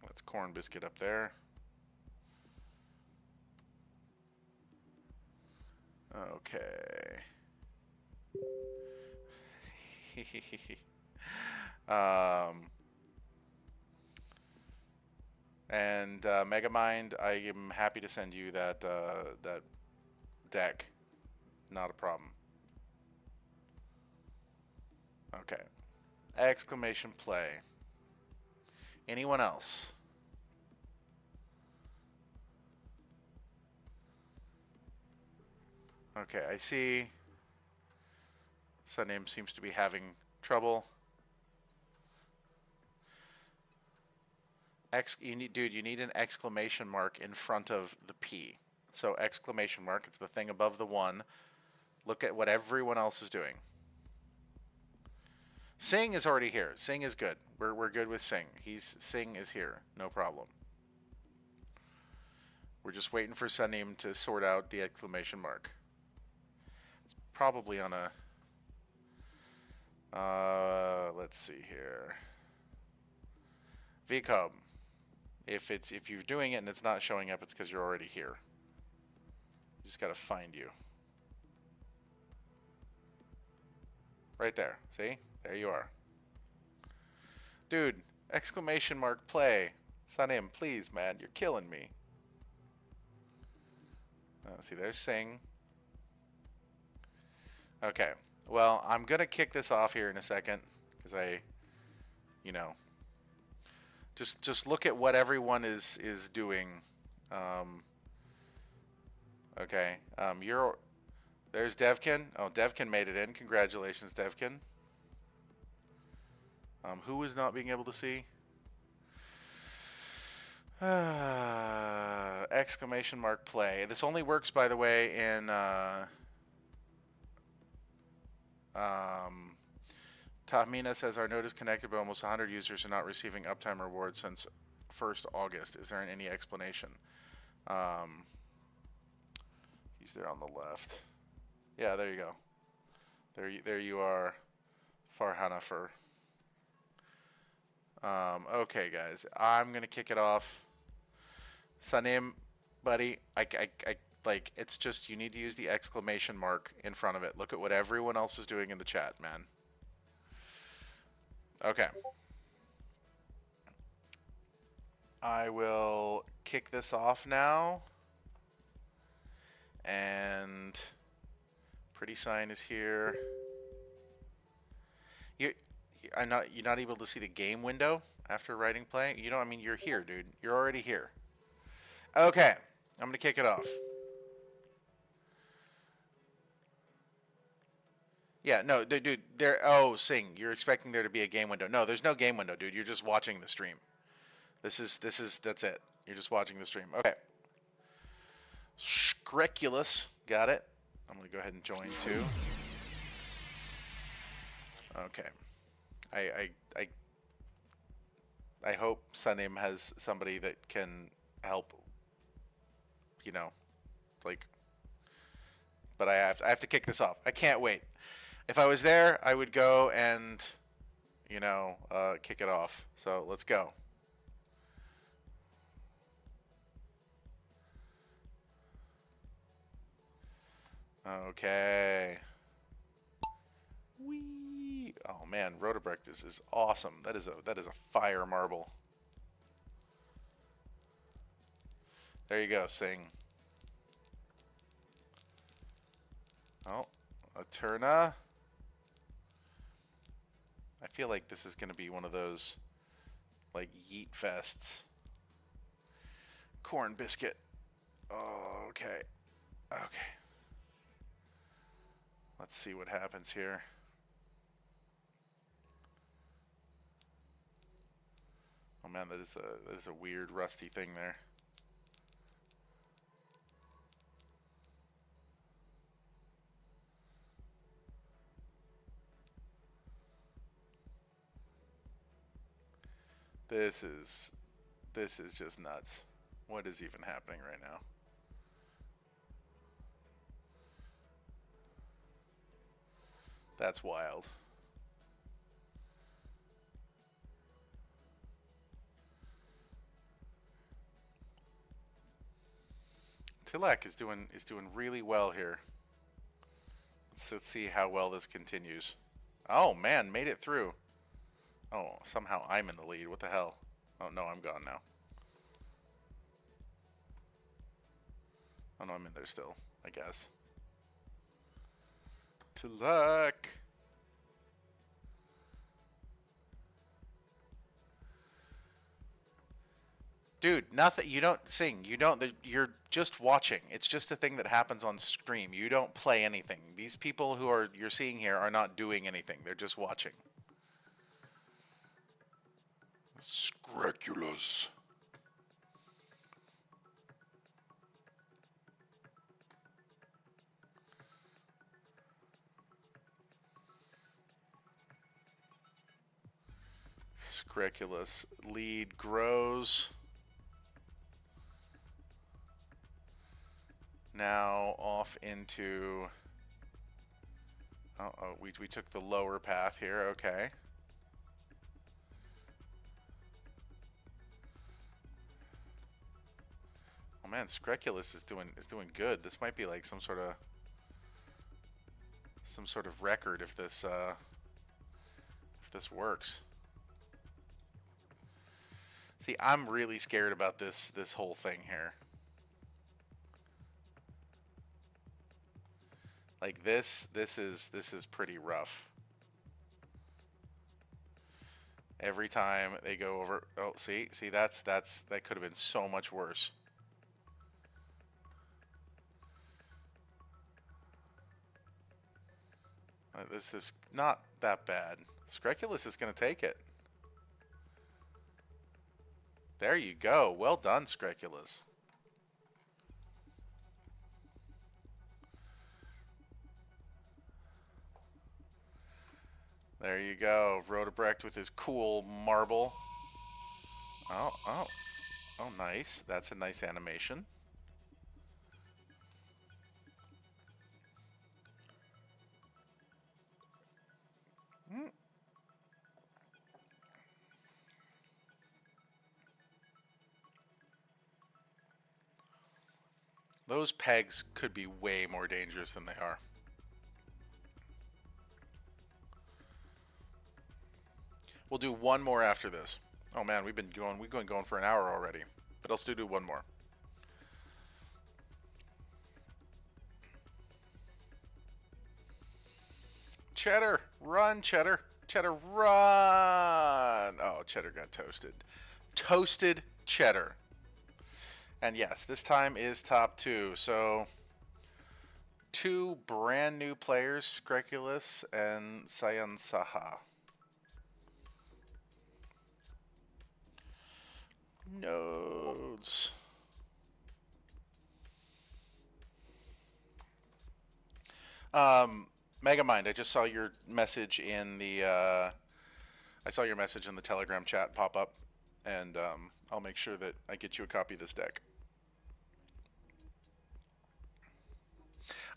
That's Corn Biscuit up there. Okay. And Megamind, I am happy to send you that that deck. Not a problem. Okay. Exclamation play. Anyone else? Okay, I see. Sunname seems to be having trouble. Dude, you need an exclamation mark in front of the P. So exclamation mark, it's the thing above the 1. Look at what everyone else is doing. Sing is already here. Sing is good. We're good with Sing. Sing is here. No problem. We're just waiting for Sanim to sort out the exclamation mark. It's probably on a let's see here. VCOB. If you're doing it and it's not showing up, it's because you're already here. Just gotta find you. Right there. See? There you are. Dude, exclamation mark play. Sanim, please, man. You're killing me. See, there's Sing. Okay. Well, I'm going to kick this off here in a second because just look at what everyone is doing. Okay. There's Devkin. Oh, Devkin made it in. Congratulations, Devkin. Who is not being able to see? Exclamation mark play. This only works, by the way, in Tahmina says our node is connected, but almost 100 users are not receiving uptime rewards since 1st August. Is there any explanation? He's there on the left. Yeah, there you go. There you are, Farhanafer. Okay, guys, I'm gonna kick it off. Sanim, buddy, Like, it's just, you need to use the exclamation mark in front of it. Look at what everyone else is doing in the chat, man. Okay. I will kick this off now. And pretty sign is here. You're not able to see the game window after writing play? You know, I mean, you're here, dude. You're already here. Okay. I'm going to kick it off. Yeah, no, dude, there. Oh, Sing, you're expecting there to be a game window. No, there's no game window, dude. You're just watching the stream. That's it. You're just watching the stream. Okay. Screculus, got it. I'm gonna go ahead and join too. Okay. I I I hope Sunim has somebody that can help. You know, like. But I have to kick this off. I can't wait. If I was there, I would go and, you know, kick it off. So let's go. Okay. Whee! Oh man, Rotobrecht is awesome. That is a fire marble. There you go, Sing. Oh, Eterna. I feel like this is going to be one of those, like, yeet fests. Corn biscuit. Oh, okay. Okay. Let's see what happens here. Oh man, that is a weird rusty thing there. This is just nuts. What is even happening right now? That's wild. Tilak is doing really well here. Let's see how well this continues. Oh man, made it through. Oh, somehow I'm in the lead. What the hell? Oh no, I'm gone now. Oh no, I'm in there still, I guess. Tilak. Dude, nothing. You don't sing. You don't. You're just watching. It's just a thing that happens on stream. You don't play anything. These people who you're seeing here are not doing anything. They're just watching. Screculus. Screculus. Lead grows. Now off into. Oh, we took the lower path here. Okay. Oh man, Screculus is doing good. This might be like some sort of record if this works. See, I'm really scared about this whole thing here. Like this is pretty rough. Every time they go over, oh, see, that could have been so much worse. This is not that bad. Screculus is going to take it. There you go. Well done, Screculus. There you go. Rotobrecht with his cool marble. Oh, nice. That's a nice animation. Those pegs could be way more dangerous than they are. We'll do one more after this. Oh man, we've been going for an hour already. But I'll still do one more. Cheddar, run, Cheddar. Cheddar, run. Oh, Cheddar got toasted. Toasted Cheddar. And yes, this time is top 2. So 2 brand new players, Screculus and Sayan Saha. Nodes. Megamind, I just saw your message in the Telegram chat pop up, and I'll make sure that I get you a copy of this deck.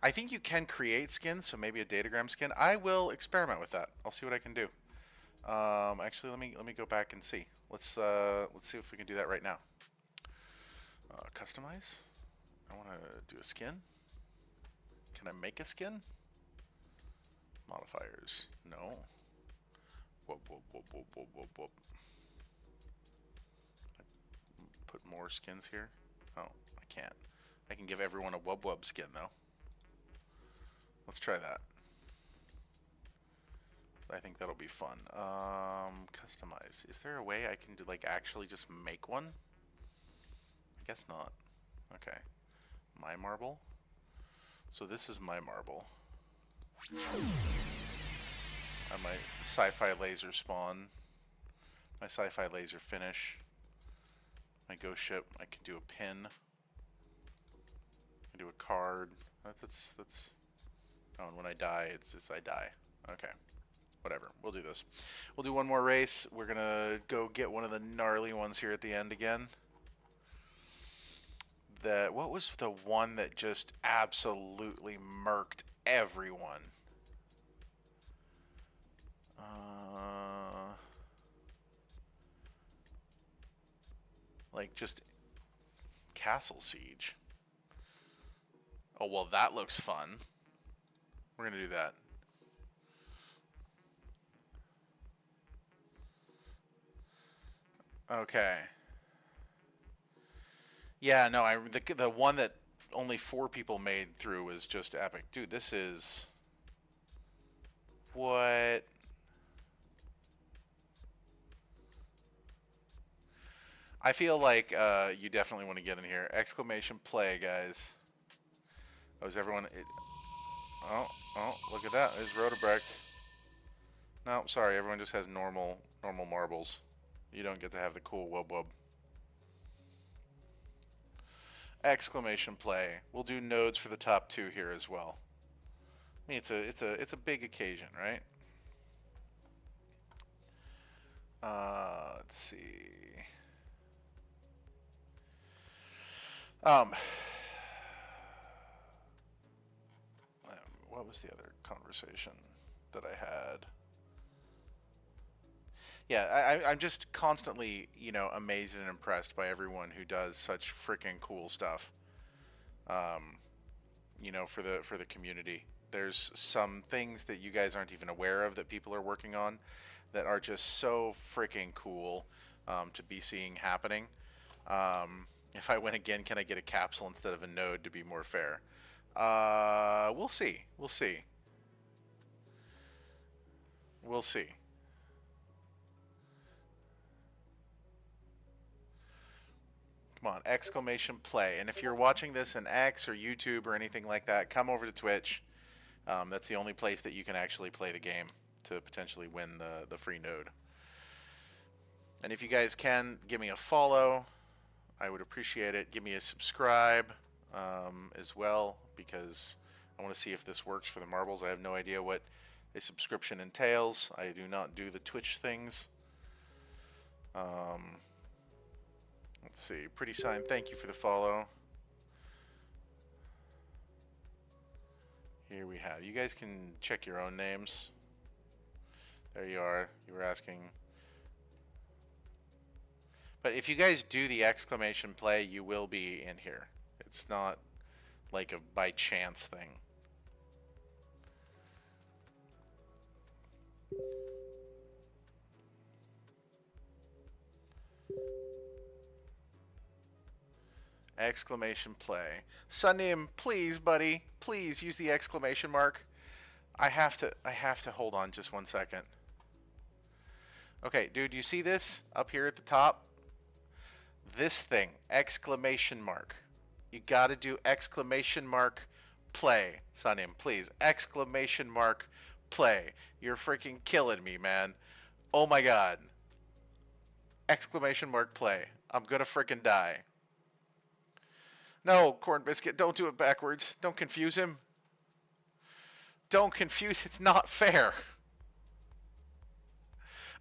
I think you can create skins, so maybe a Datagram skin. I will experiment with that. I'll see what I can do. Actually, let me go back and see. Let's see if we can do that right now. Customize. I want to do a skin. Can I make a skin? Modifiers. No. Whoop, whoop, whoop, whoop, whoop, whoop, whoop. Put more skins here. Oh, I can't. I can give everyone a wub wub skin though. Let's try that. I think that'll be fun. Customize. Is there a way I can do, like, actually just make one? I guess not. Okay. My marble. So this is my marble. And my sci-fi laser spawn. My sci-fi laser finish. My ghost ship. I can do a pin. I can do a card. That's. Oh, and when I die, it's I die. Okay. Whatever. We'll do this. We'll do one more race. We're gonna go get one of the gnarly ones here at the end again. What was the one that just absolutely murked everyone? Like just Castle Siege. Oh, well, that looks fun. We're gonna do that. Okay. Yeah, no, the one that only 4 people made through was just epic. Dude, this is... What? I feel like you definitely want to get in here. Exclamation play, guys. Oh, is everyone... Oh, look at that. There's Rotobrecht. No, sorry, everyone just has normal marbles. You don't get to have the cool wub wub. Exclamation play. We'll do nodes for the top 2 here as well. I mean, it's a big occasion, right? Let's see. What was the other conversation that I had? Yeah, I'm just constantly, amazed and impressed by everyone who does such freaking cool stuff. For the community. There's some things that you guys aren't even aware of that people are working on that are just so freaking cool to be seeing happening. If I win again, can I get a capsule instead of a node to be more fair? We'll see. We'll see. We'll see. Come on, exclamation play. And if you're watching this in X or YouTube or anything like that, come over to Twitch. That's the only place that you can actually play the game to potentially win the free node. And if you guys can, give me a follow. I would appreciate it. Give me a subscribe as well, because I want to see if this works for the marbles. I have no idea what a subscription entails. I do not do the Twitch things. Let's see. Pretty Sign, thank you for the follow. Here we have. You guys can check your own names. There you are. You were asking. But if you guys do the exclamation play, you will be in here. It's not like a by chance thing. Exclamation play. Sunim, please, buddy. Please use the exclamation mark. I have to hold on just 1 second. Okay, dude, you see this up here at the top? This thing, exclamation mark. You gotta do exclamation mark play. Sunim, please. Exclamation mark play. You're freaking killing me, man. Oh my god. Exclamation mark play. I'm gonna freaking die. No, Corn Biscuit, don't do it backwards. Don't confuse him. Don't confuse. It's not fair.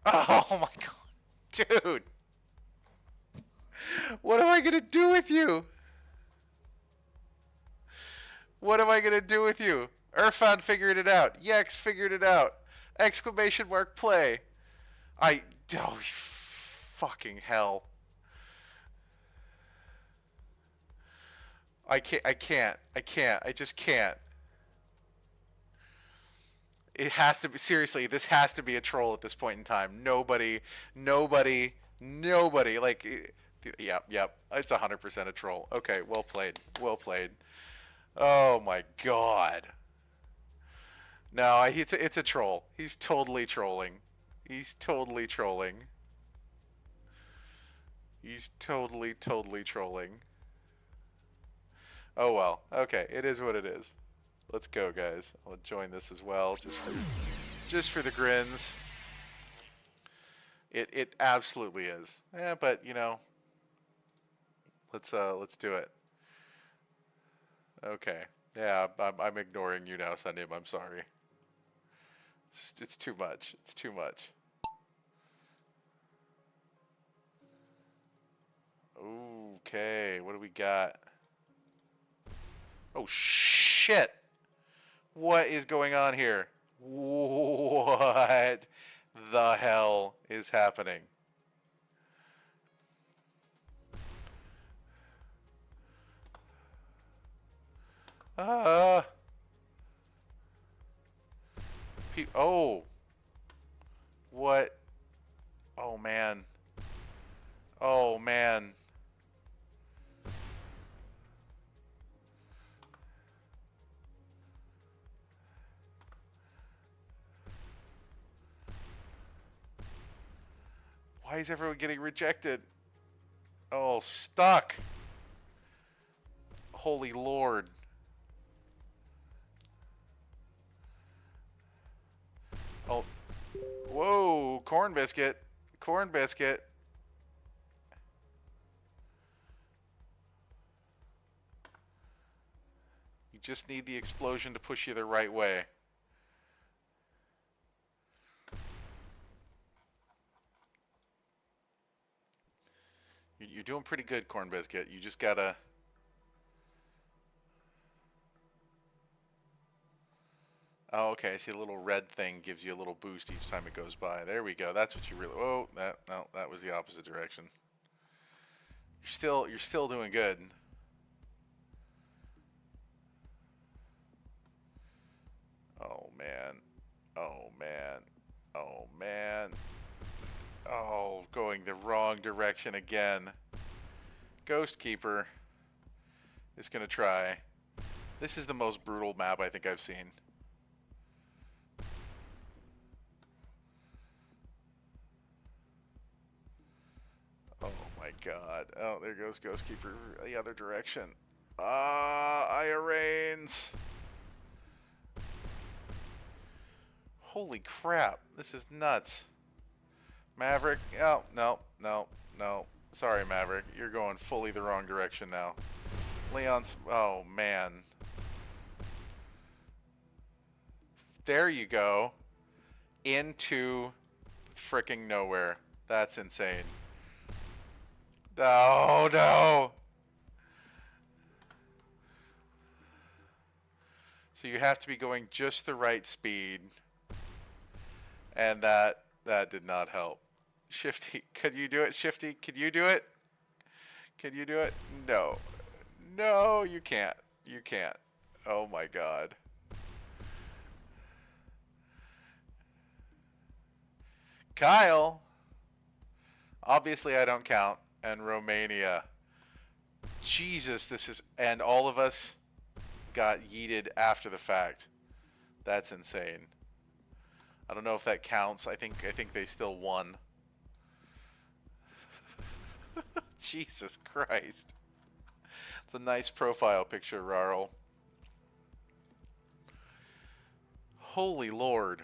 Oh my god. Dude. What am I going to do with you? What am I going to do with you? Irfan figured it out. Yex figured it out. Exclamation mark play. Oh, fucking hell. I can't. I just can't. It has to be, seriously, this has to be a troll at this point in time. Nobody, like, yep, it's 100% a troll. Okay, well played, well played. Oh my god. No, it's a troll. He's totally trolling. He's totally trolling. He's totally trolling. Oh well, okay, it is what it is. Let's go, guys. I'll join this as well, just for the grins. It absolutely is. Yeah, but you know, let's do it. Okay. Yeah, I'm ignoring you now, Sundim. I'm sorry. It's too much. It's too much. Okay, what do we got? Oh shit! What is going on here? What the hell is happening? Oh. What? Oh man. Oh man. Why is everyone getting rejected? Oh, stuck. Holy Lord. Oh. Whoa, Corn Biscuit. Corn Biscuit. You just need the explosion to push you the right way. You're doing pretty good, Corn Biscuit. You just gotta... Oh, okay. I see a little red thing gives you a little boost each time it goes by. There we go. That's what you really... Oh, no, that was the opposite direction. You're still doing good. Oh man. Oh man. Oh man. Oh, going the wrong direction again. Ghost Keeper is gonna try. This is the most brutal map I think I've seen. Oh my god. Oh, there goes Ghost Keeper the other direction. Aya Reigns. Holy crap. This is nuts. Maverick. Oh, no. Sorry, Maverick. You're going fully the wrong direction now. Leon's... Oh, man. There you go. Into fricking nowhere. That's insane. Oh, no. So you have to be going just the right speed. And that did not help. Shifty, could you do it? Shifty, could you do it? Can you do it? No. No, you can't. You can't. Oh my god. Kyle. Obviously I don't count. And Romania. Jesus, this is... And all of us got yeeted after the fact. That's insane. I don't know if that counts. I think they still won. Jesus Christ. It's a nice profile picture, Rarl. Holy Lord.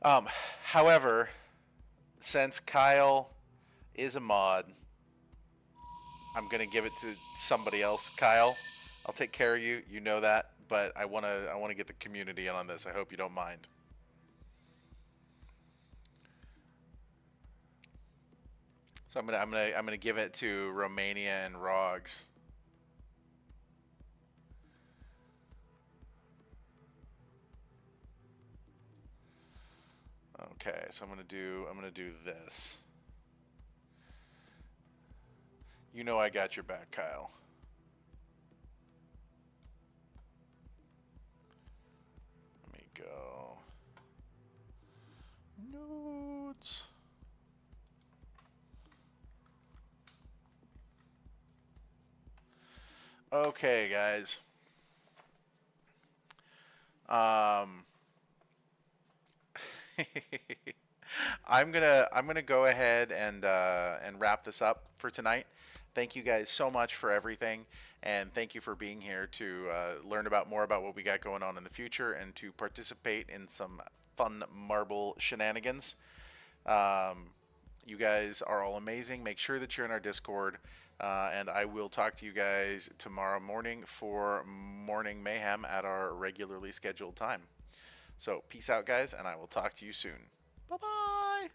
However, since Kyle is a mod, I'm gonna give it to somebody else. Kyle, I'll take care of you. You know that, but I wanna get the community in on this. I hope you don't mind. So I'm gonna give it to Romania and Rogs. Okay, so I'm gonna do this. You know I got your back, Kyle. Let me go. Notes. Okay, guys. I'm gonna go ahead and wrap this up for tonight. Thank you guys so much for everything, and thank you for being here to learn about more about what we got going on in the future and to participate in some fun marble shenanigans. You guys are all amazing. Make sure that you're in our Discord, and I will talk to you guys tomorrow morning for Morning Mayhem at our regularly scheduled time. So peace out, guys, and I will talk to you soon. Bye-bye.